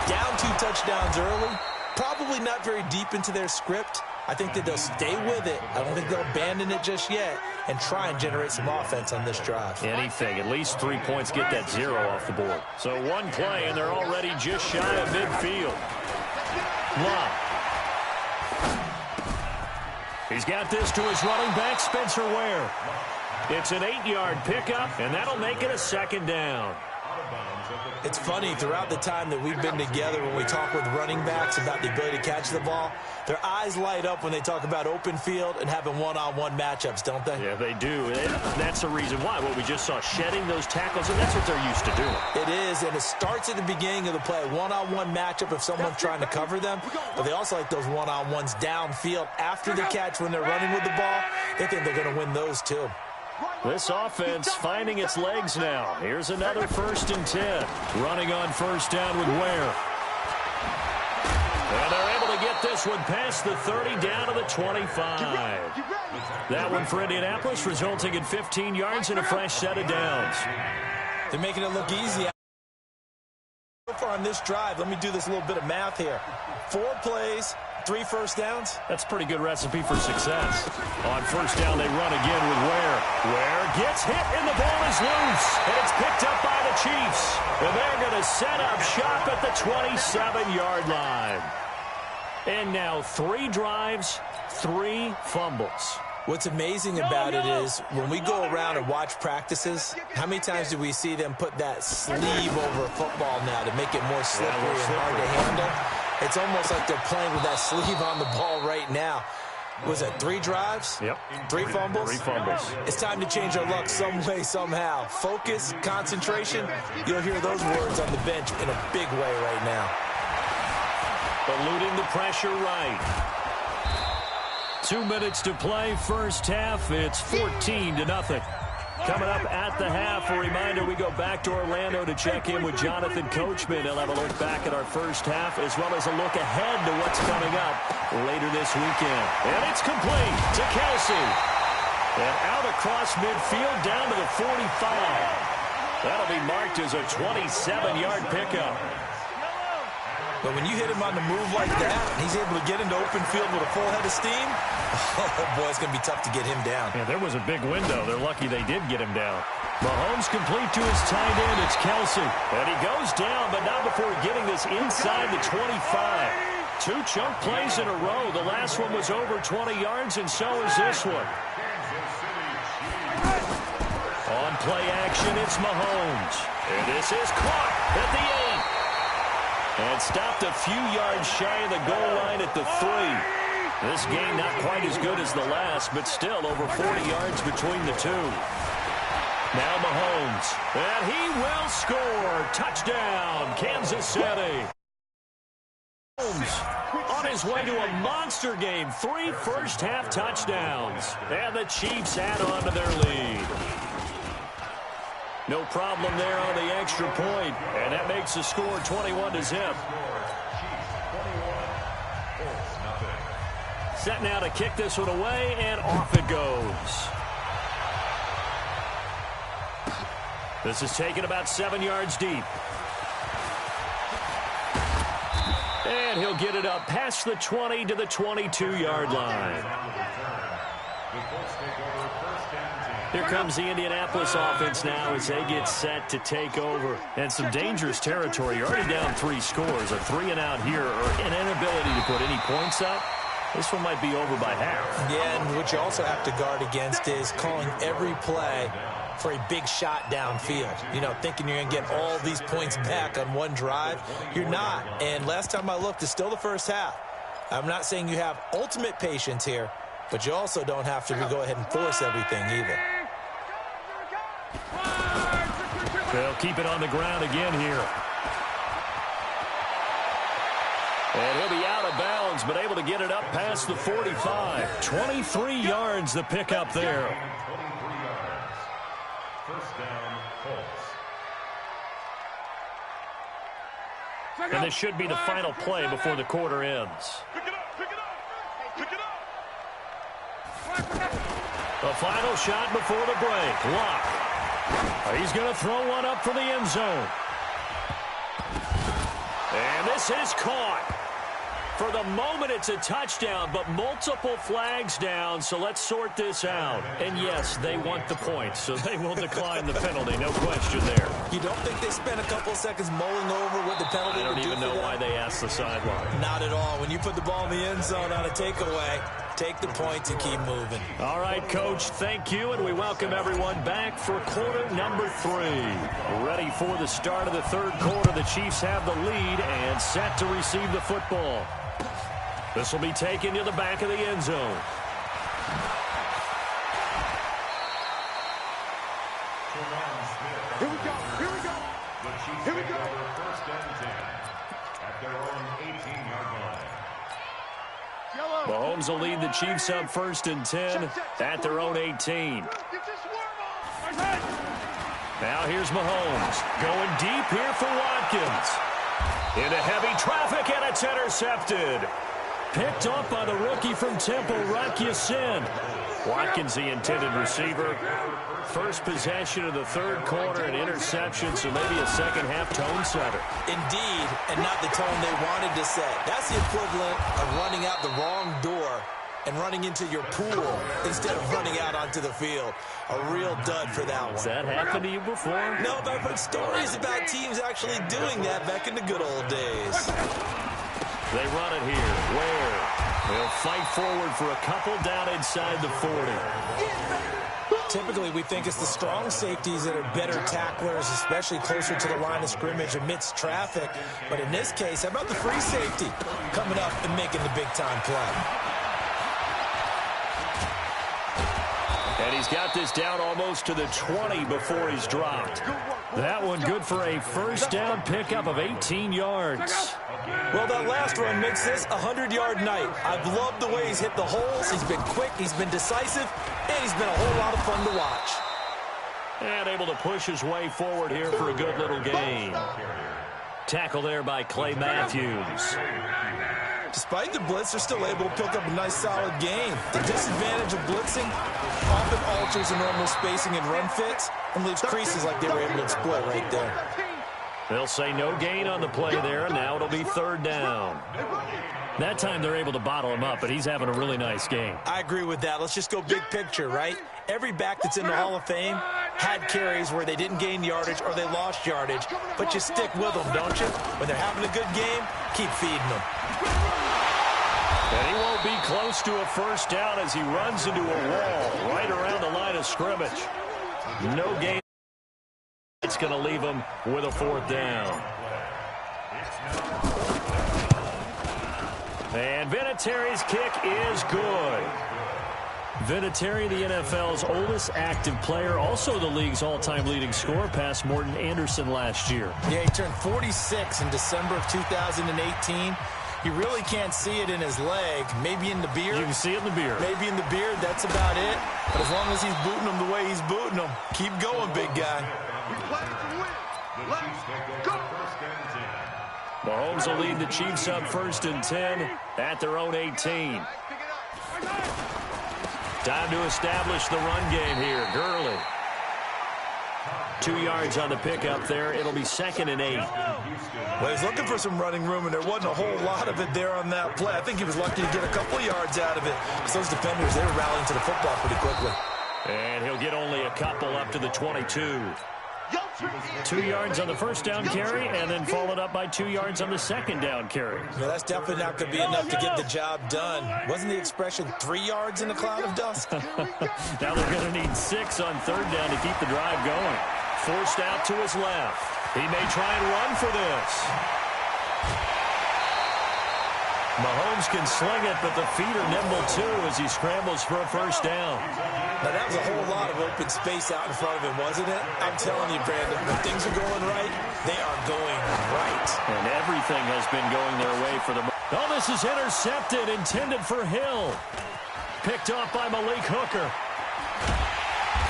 Down 2 touchdowns early, probably not very deep into their script. I think that they'll stay with it. I don't think they'll abandon it just yet and try and generate some offense on this drive. Anything. At least 3 points, get that 0 off the board. So one play, and they're already just shy of midfield. Love. He's got this to his running back, Spencer Ware. It's an 8-yard pickup, and that'll make it a second down. It's funny, throughout the time that we've been together, when we talk with running backs about the ability to catch the ball, their eyes light up when they talk about open field and having one-on-one matchups, don't they? Yeah, they do. And that's the reason why. What we just saw, shedding those tackles, and that's what they're used to doing. It is, and it starts at the beginning of the play. One-on-one matchup if someone's trying to cover them, but they also like those one-on-ones downfield after the catch when they're running with the ball. They think they're going to win those, too. This offense finding its legs now. Here's another 1st and 10. Running on first down with Ware. And they're able to get this one past the 30 down to the 25. That one for Indianapolis, resulting in 15 yards and a fresh set of downs. They're making it look easy. So far on this drive, let me do this little bit of math here. 4 plays, 3 first downs. That's a pretty good recipe for success. On first down, they run again with Ware. Ware gets hit, and the ball is loose. And it's picked up by the Chiefs. And they're going to set up shop at the 27-yard line. And now 3 drives, 3 fumbles. What's amazing about it is when we go around and watch practices, how many times do we see them put that sleeve over a football now to make it more slippery and hard to handle? It's almost like they're playing with that sleeve on the ball right now. Was it 3 drives? Yep. 3 fumbles? 3 fumbles. It's time to change our luck some way, somehow. Focus, concentration, you'll hear those words on the bench in a big way right now. Eluding the pressure right. 2 minutes to play, first half. It's 14-0. Coming up at the half, a reminder, we go back to Orlando to check in with Jonathan Coachman. He'll have a look back at our first half as well as a look ahead to what's coming up later this weekend. And it's complete to Kelsey. And out across midfield down to the 45. That'll be marked as a 27-yard pickup. But when you hit him on the move like that, and he's able to get into open field with a full head of steam, oh, boy, it's going to be tough to get him down. Yeah, there was a big window. They're lucky they did get him down. Mahomes complete to his tight end. It's Kelsey. And he goes down, but not before getting this inside the 25. 2 chunk plays in a row. The last one was over 20 yards, and so is this one. On play action, it's Mahomes. And this is caught at the 8. And stopped a few yards shy of the goal line at the 3. This game not quite as good as the last, but still over 40 yards between the 2. Now Mahomes, and he will score. Touchdown, Kansas City. Mahomes on his way to a monster game. 3 first-half touchdowns. And the Chiefs add on to their lead. No problem there on the extra point, and that makes the score 21-0. set now to kick this one away, and off it goes. This is taken about 7 yards deep. And he'll get it up past the 20 to the 22-yard line. Here comes the Indianapolis offense now as they get set to take over. And some dangerous territory. You're already down 3 scores. A 3-and-out here or an inability to put any points up. This one might be over by half. Yeah, and what you also have to guard against is calling every play for a big shot downfield. You know, thinking you're going to get all these points back on one drive. You're not. And last time I looked, it's still the first half. I'm not saying you have ultimate patience here, but you also don't have to go ahead and force everything either. They'll keep it on the ground again here. And he'll be out of bounds, but able to get it up past the 45. 23 yards the pickup there. First down, Colts. And this should be the final play before the quarter ends. Pick it up, pick it up, pick it up. The final shot before the break. Lock. He's going to throw one up for the end zone. And this is caught. For the moment, it's a touchdown, but multiple flags down, so let's sort this out. And, yes, they want the points, so they will decline the penalty, no question there. You don't think they spent a couple of seconds mulling over what the penalty would do? I don't even know why they asked the sideline. Not at all. When you put the ball in the end zone on a takeaway, take the points and keep moving. All right, Coach, thank you, and we welcome everyone back for quarter number 3. Ready for the start of the third quarter. The Chiefs have the lead and set to receive the football. This will be taken to the back of the end zone. Here we go, here we go. The Chiefs Here we take go. over first and 10 at their own 18-yard line. Mahomes will lead the Chiefs up first and 10 at their own 18. Now here's Mahomes going deep here for Watkins. Into heavy traffic, and it's intercepted. Picked up by the rookie from Temple, Rock Ya-Sin. Watkins, the intended receiver. First possession of the third quarter, an interception, so maybe a second-half tone setter. Indeed, and not the tone they wanted to set. That's the equivalent of running out the wrong door and running into your pool instead of running out onto the field. A real dud for that one. Has that happened to you before? No, but I've heard stories about teams actually doing that back in the good old days. They run it here. Where? They'll fight forward for a couple down inside the 40. Typically, we think it's the strong safeties that are better tacklers, especially closer to the line of scrimmage amidst traffic. But in this case, how about the free safety coming up and making the big-time play? And he's got this down almost to the 20 before he's dropped. That one good for a first down pickup of 18 yards. Well, that last run makes this a 100-yard night. I've loved the way he's hit the holes. He's been quick, he's been decisive, and he's been a whole lot of fun to watch. And able to push his way forward here for a good little gain. Tackle there by Clay Matthews. Despite the blitz, they're still able to pick up a nice, solid gain. The disadvantage of blitzing often alters the normal spacing and run fits and leaves creases like they were able to exploit right there. They'll say no gain on the play there, and now it'll be third down. That time they're able to bottle him up, but he's having a really nice game. I agree with that. Let's just go big picture, right? Every back that's in the Hall of Fame had carries where they didn't gain yardage or they lost yardage, but you stick with them, don't you? When they're having a good game, keep feeding them. And he won't be close to a first down as he runs into a wall right around the line of scrimmage. No gain. It's going to leave him with a fourth down. And Vinatieri's kick is good. Vinatieri, the NFL's oldest active player, also the league's all-time leading scorer, past Morton Anderson last year. Yeah, he turned 46 in December of 2018. You really can't see it in his leg. Maybe in the beard. You can see it in the beard. Maybe in the beard, that's about it. But as long as he's booting them the way he's booting them, keep going, big guy. We play to win. Let's go. Mahomes will lead the Chiefs up first and 10 at their own 18. Time to establish the run game here. Gurley. 2 yards on the pickup there. It'll be 2nd and 8. Well, he's looking for some running room, and there wasn't a whole lot of it there on that play. I think he was lucky to get a couple yards out of it. Because those defenders, they were rallying to the football pretty quickly. And he'll get only a couple up to the 22. 2 yards on the first down carry, and then followed up by 2 yards on the second down carry. Yeah, that's definitely not going to be enough to get the job done. Wasn't the expression 3 yards in a cloud of dust? Now they're going to need 6 on third down to keep the drive going. Forced out to his left. He may try and run for this. Mahomes can sling it, but the feet are nimble too as he scrambles for a first down. Now, that was a whole lot of open space out in front of him, wasn't it? I'm telling you, Brandon, when things are going right, they are going right. And everything has been going their way for the... Oh, this is intercepted, intended for Hill. Picked off by Malik Hooker.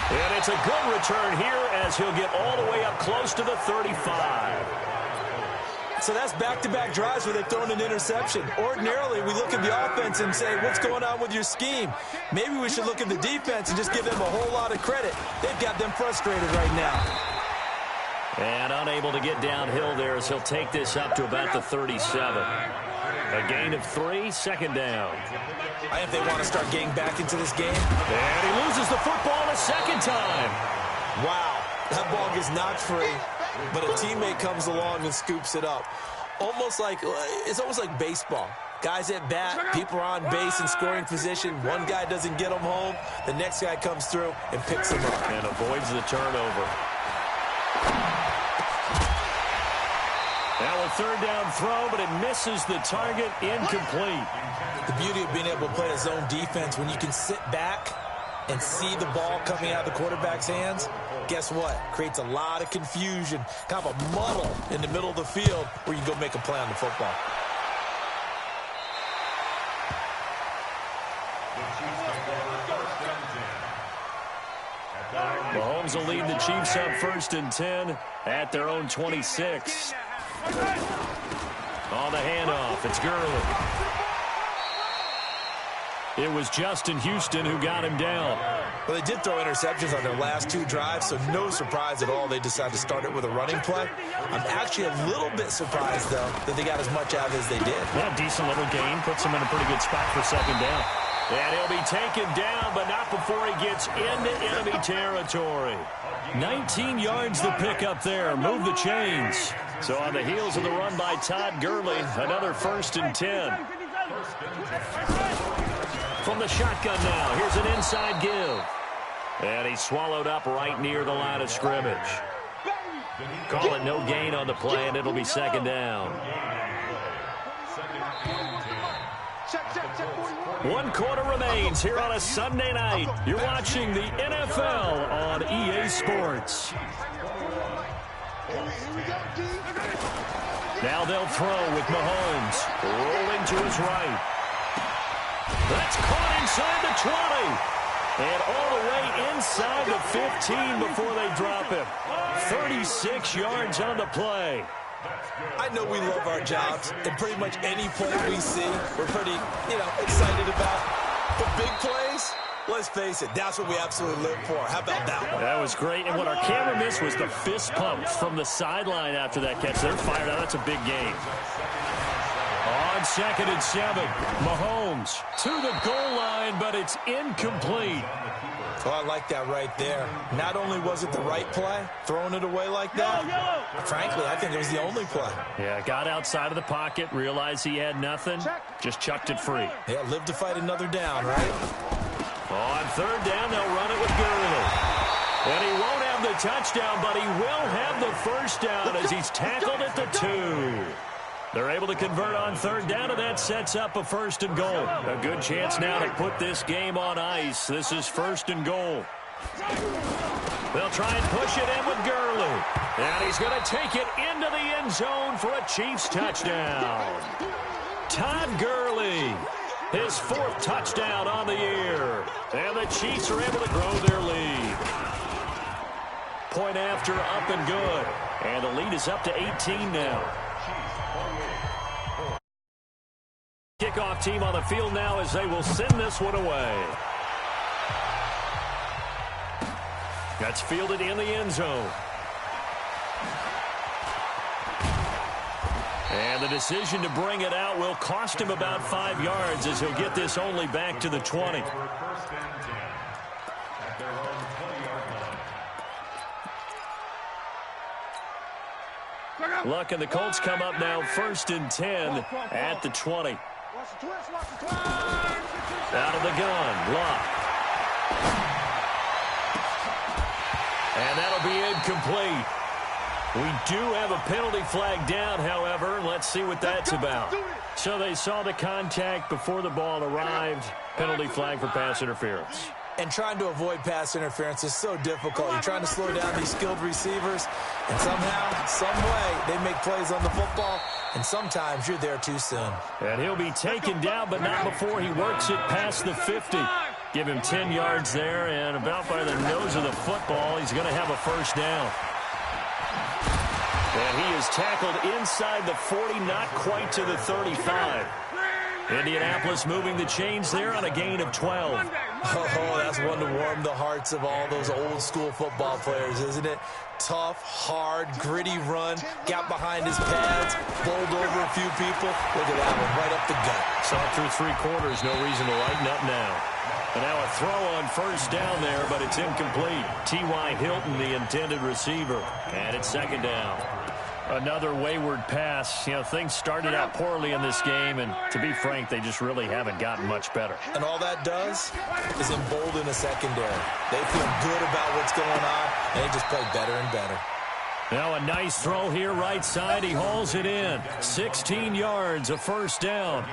And it's a good return here as he'll get all the way up close to the 35. So that's back-to-back drives where they've thrown an interception. Ordinarily, we look at the offense and say, what's going on with your scheme? Maybe we should look at the defense and just give them a whole lot of credit. They've got them frustrated right now. And unable to get downhill there as he'll take this up to about the 37. A gain of 3, second down. I think they want to start getting back into this game. And he loses the football a second time. Wow, that ball gets knocked free, but a teammate comes along and scoops it up. It's almost like baseball. Guys at bat, people are on base in scoring position. One guy doesn't get them home. The next guy comes through and picks them up. And avoids the turnover. Now a third down throw, but it misses the target, incomplete. The beauty of being able to play a zone defense, when you can sit back and see the ball coming out of the quarterback's hands, guess what? Creates a lot of confusion, kind of a muddle in the middle of the field where you go make a play on the football. Mahomes will lead the Chiefs up 1st and 10 at their own 26. On the handoff, it's Gurley. It was Justin Houston who got him down. Well, they did throw interceptions on their last 2 drives, so no surprise at all they decided to start it with a running play. I'm actually a little bit surprised, though, that they got as much out as they did. Yeah, decent little gain. Puts them in a pretty good spot for second down. And he'll be taken down, but not before he gets into enemy territory. 19 yards to pick up there. Move the chains. So on the heels of the run by Todd Gurley, another 1st and 10. From the shotgun now, here's an inside give. And he's swallowed up right near the line of scrimmage. Call it no gain on the play, and it'll be second down. 1 quarter remains here on a Sunday night. You're watching the NFL on EA Sports. Now they'll throw with Mahomes. Rolling to his right. That's caught inside the 20. And all the way inside the 15 before they drop him. 36 yards on the play. I know we love our jobs, and pretty much any play we see, we're pretty, excited about. But big plays, let's face it, that's what we absolutely live for. How about that one? That was great, and what our camera missed was the fist pump from the sideline after that catch. They're fired out. That's a big game. On 2nd and 7, Mahomes to the goal line, but it's incomplete. Oh, I like that right there. Not only was it the right play, throwing it away like that, frankly, I think it was the only play. Yeah, got outside of the pocket, realized he had nothing, just chucked it free. Yeah, live to fight another down, right? On 3rd down, they'll run it with Gurley. And he won't have the touchdown, but he will have the first down as he's tackled at the 2. They're able to convert on 3rd down, and that sets up a 1st and goal. A good chance now to put this game on ice. This is 1st and goal. They'll try and push it in with Gurley. And he's going to take it into the end zone for a Chiefs touchdown. Todd Gurley, his 4th touchdown on the year. And the Chiefs are able to grow their lead. Point after, up and good. And the lead is up to 18 now. Kick kickoff team on the field now as they will send this one away. That's fielded in the end zone. And the decision to bring it out will cost him about 5 yards as he'll get this only back to the 20. Luck and the Colts come up now 1st and 10 at the 20. Out of the gun, Luck. And that'll be incomplete. We do have a penalty flag down, however. Let's see what that's about. So they saw the contact before the ball arrived. Penalty flag for pass interference. And trying to avoid pass interference is so difficult. You're trying to slow down these skilled receivers, and somehow, some way, they make plays on the football, and sometimes you're there too soon. And he'll be taken down, but not before he works it past the 50. Give him 10 yards there, and about by the nose of the football, he's going to have a first down. And he is tackled inside the 40, not quite to the 35. Indianapolis moving the chains there on a gain of 12. Oh, that's one to warm the hearts of all those old-school football players, isn't it? Tough, hard, gritty run, got behind his pads, bowled over a few people. Look at that one, right up the gut. Saw it through 3 quarters, no reason to lighten up now. And now a throw on first down there, but it's incomplete. T.Y. Hilton, the intended receiver, and it's 2nd down. Another wayward pass. You know, things started out poorly in this game, and to be frank, they just really haven't gotten much better. And all that does is embolden a secondary. They feel good about what's going on, and they just play better and better. Now a nice throw here right side. He hauls it in. 16 yards, a first down.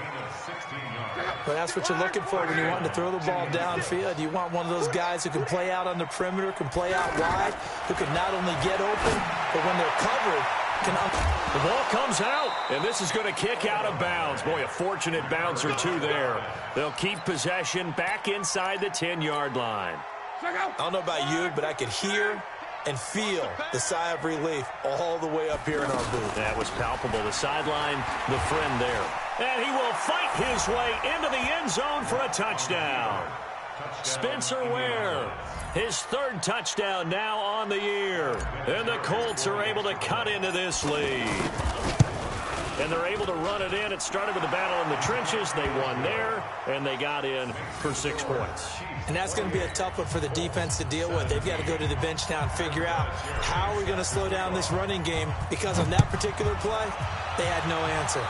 But that's what you're looking for when you want to throw the ball downfield. You want one of those guys who can play out on the perimeter, can play out wide, who can not only get open, but when they're covered, the ball comes out, and this is going to kick out of bounds. Boy, a fortunate bounce or two there. They'll keep possession back inside the 10-yard line. I don't know about you, but I could hear and feel the sigh of relief all the way up here in our booth. That was palpable. The sideline, the friend there. And he will fight his way into the end zone for a touchdown. Spencer Ware, his 3rd touchdown now on the year. And the Colts are able to cut into this lead. And they're able to run it in. It started with a battle in the trenches. They won there, and they got in for 6 points. And that's going to be a tough one for the defense to deal with. They've got to go to the bench now and figure out how are we going to slow down this running game, because on that particular play, they had no answer.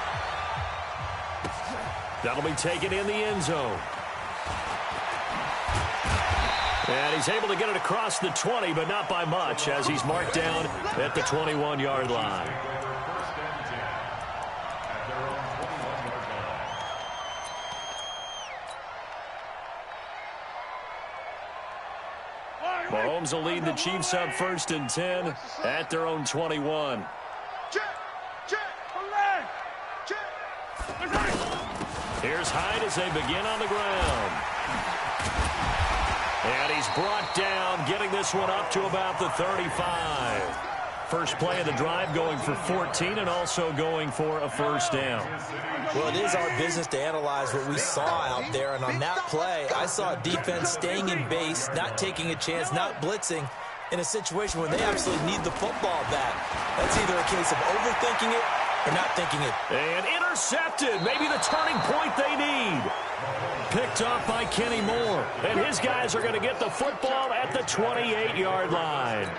That'll be taken in the end zone. And he's able to get it across the 20, but not by much, as he's marked down at the 21-yard line. Mahomes will lead the Chiefs up 1st and 10 at their own 21. Here's Hyde as they begin on the ground. And he's brought down, getting this one up to about the 35. First play of the drive, going for 14 and also going for a first down. Well, it is our business to analyze what we saw out there. And on that play, I saw a defense staying in base, not taking a chance, not blitzing in a situation when they absolutely need the football back. That's either a case of overthinking it or not thinking it. And intercepted. Maybe the turning point they need. Picked off by Kenny Moore. And his guys are going to get the football at the 28-yard line.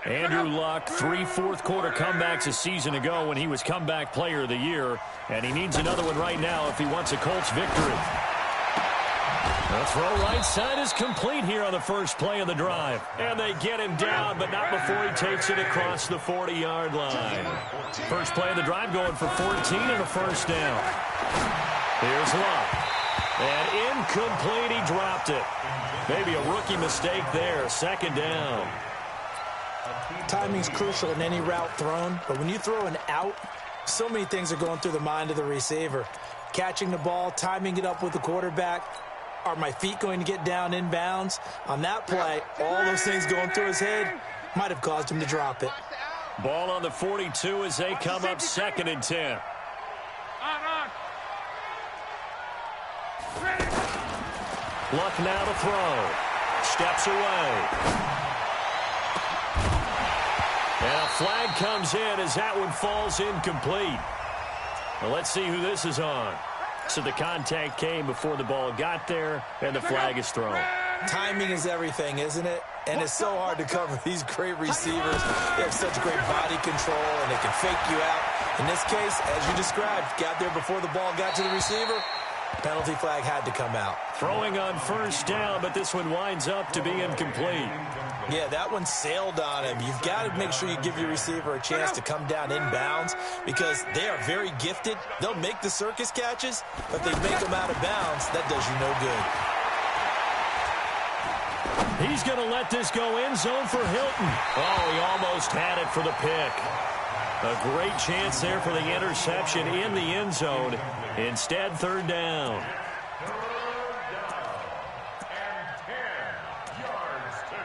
Andrew Luck, 3 fourth-quarter comebacks a season ago when he was comeback player of the year, and he needs another one right now if he wants a Colts victory. The throw right side is complete here on the first play of the drive, and they get him down, but not before he takes it across the 40-yard line. First play of the drive going for 14 and a first down. Here's Luck, and incomplete. He dropped it. Maybe a rookie mistake there. 2nd down. Timing's crucial in any route thrown, but when you throw an out, so many things are going through the mind of the receiver. Catching the ball, timing it up with the quarterback, Are my feet going to get down inbounds? On that play, all those things going through his head might have caused him to drop it. Ball on the 42 as they come up 2nd and 10. Luck now to throw. Steps away. And a flag comes in as that one falls incomplete. Well, let's see who this is on. So the contact came before the ball got there, and the flag is thrown. Timing is everything, isn't it? And it's so hard to cover these great receivers. They have such great body control, and they can fake you out. In this case, as you described, got there before the ball got to the receiver. Penalty flag had to come out. Throwing on 1st down, but this one winds up to be incomplete. Yeah, that one sailed on him. You've got to make sure you give your receiver a chance to come down inbounds because they are very gifted. They'll make the circus catches, but they make them out of bounds. That does you no good. He's going to let this go end zone for Hilton. Oh, he almost had it for the pick. A great chance there for the interception in the end zone. Instead, 3rd down. And 10 yards to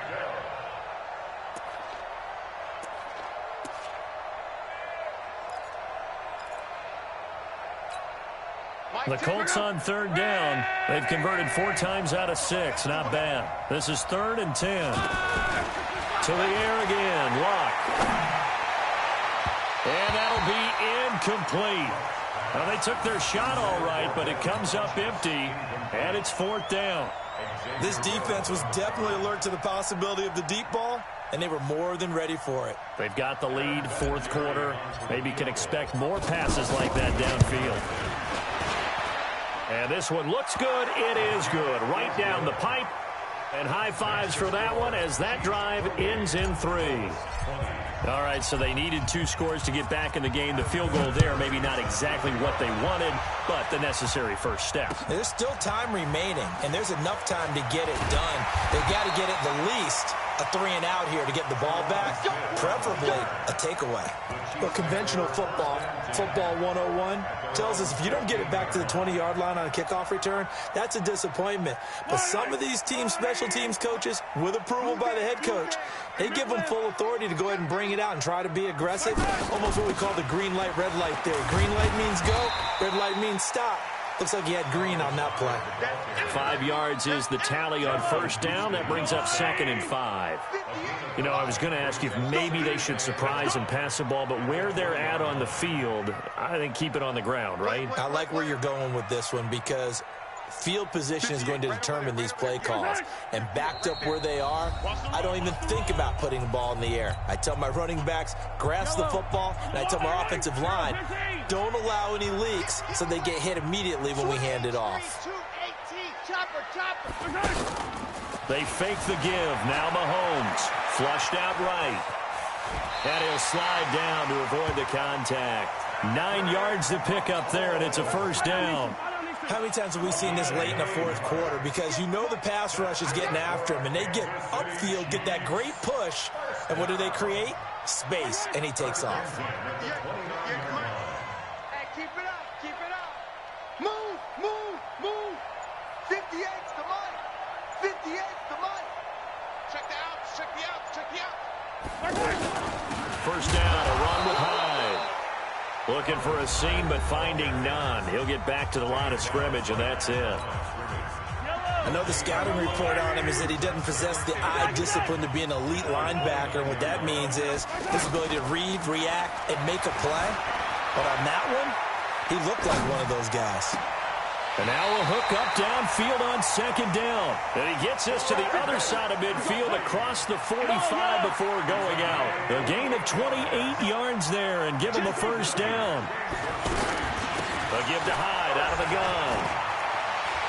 go. The Colts on 3rd down. They've converted 4 times out of 6. Not bad. This is 3rd and 10. To the air again. Luck. And that'll be incomplete. Well, they took their shot all right, but it comes up empty, and it's 4th down. This defense was definitely alert to the possibility of the deep ball, and they were more than ready for it. They've got the lead, 4th quarter. Maybe can expect more passes like that downfield. And this one looks good. It is good. Right down the pipe. And high fives for that one as that drive ends in 3. All right, so they needed 2 scores to get back in the game. The field goal there, maybe not exactly what they wanted, but the necessary first step. There's still time remaining, and there's enough time to get it done. They've got to get at the least a 3-and-out here to get the ball back, preferably a takeaway. Well, conventional football 101, tells us if you don't get it back to the 20-yard line on a kickoff return, that's a disappointment. But some of these team special teams coaches, with approval by the head coach, they give them full authority to go ahead and bring it out and try to be aggressive. Almost what we call the green light, red light theory. Green light means go, red light means stop. Looks like he had green on that play. 5 yards is the tally on 1st down. That brings up 2nd and 5. You know, I was going to ask you if maybe they should surprise and pass the ball, but where they're at on the field, I think keep it on the ground, right? I like where you're going with this one because field position is going to determine these play calls. And backed up where they are, I don't even think about putting the ball in the air. I tell my running backs, grasp the football, and I tell my offensive line, don't allow any leaks so they get hit immediately when we hand it off. They fake the give. Now Mahomes. Flushed out right. And he'll slide down to avoid the contact. 9 yards to pick up there, and it's a 1st down. How many times have we seen this late in the 4th quarter? Because you know the pass rush is getting after him, and they get upfield, get that great push, and what do they create? Space, and he takes off. Hey, keep it up, keep it up. Move, move, move. 58's the money. 58's the money. Check the outs, check the outs, check the outs. 1st down, a run with Hyde. Looking for a seam, but finding none. He'll get back to the line of scrimmage, and that's it. I know the scouting report on him is that he doesn't possess the eye discipline to be an elite linebacker. And what that means is his ability to read, react, and make a play. But on that one, he looked like one of those guys. And now a hook up downfield on 2nd down. And he gets this to the other side of midfield across the 45 before going out. A gain of 28 yards there and give him a 1st down. A give to Hyde out of the gun.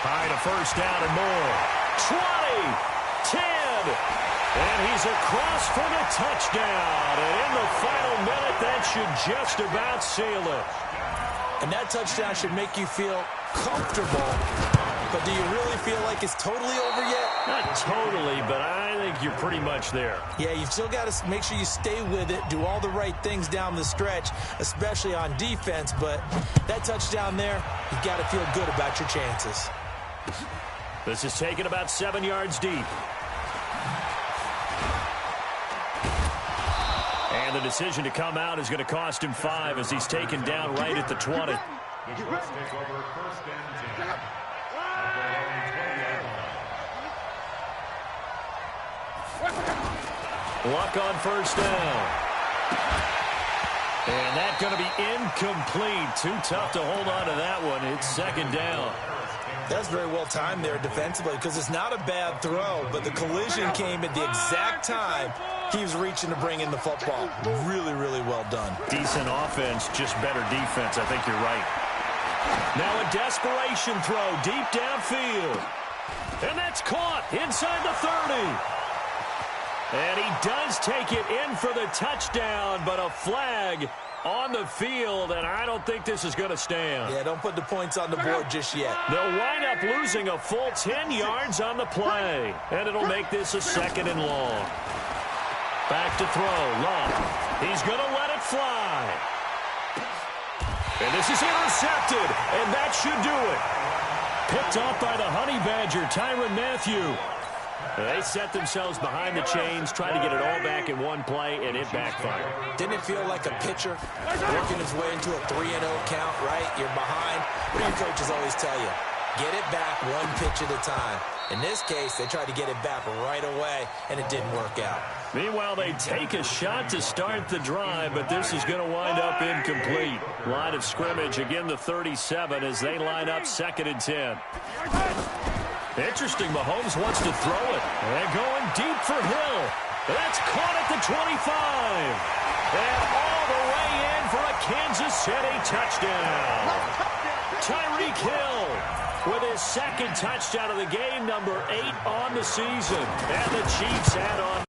Hyde a 1st down and more. 20, 10, and he's across for the touchdown. And in the final minute, that should just about seal it. And that touchdown should make you feel comfortable. But do you really feel like it's totally over yet? Not totally, but I think you're pretty much there. Yeah, you've still got to make sure you stay with it, do all the right things down the stretch, especially on defense. But that touchdown there, you've got to feel good about your chances. This is taken about 7 yards deep. And the decision to come out is going to cost him 5 as he's taken down right at the 20. The Colts take over first and 10. Luck on first down. And that's going to be incomplete. Too tough to hold on to that one. It's second down. That's very well timed there defensively because it's not a bad throw, but the collision came at the exact time he was reaching to bring in the football. Really, really well done. Decent offense, just better defense. I think you're right. Now a desperation throw deep downfield. And that's caught inside the 30. And he does take it in for the touchdown, but a flag on the field, and I don't think this is going to stand. Yeah, don't put the points on the board just yet. They'll wind up losing a full 10 yards on the play, and it'll make this a second and long. Back to throw, Love. He's going to let it fly. And this is intercepted, and that should do it. Picked off by the Honey Badger, Tyrann Mathieu. They set themselves behind the chains, trying to get it all back in one play, and it backfired. Didn't it feel like a pitcher working his way into a 3-0 count, right? You're behind. What do your coaches always tell you? Get it back one pitch at a time. In this case, they tried to get it back right away, and it didn't work out. Meanwhile, they take a shot to start the drive, but this is going to wind up incomplete. Line of scrimmage, again the 37 as they line up second and 10. Interesting, Mahomes wants to throw it. And going deep for Hill. That's caught at the 25. And all the way in for a Kansas City touchdown. Tyreek Hill with his second touchdown of the game, number 8 on the season. And the Chiefs add on.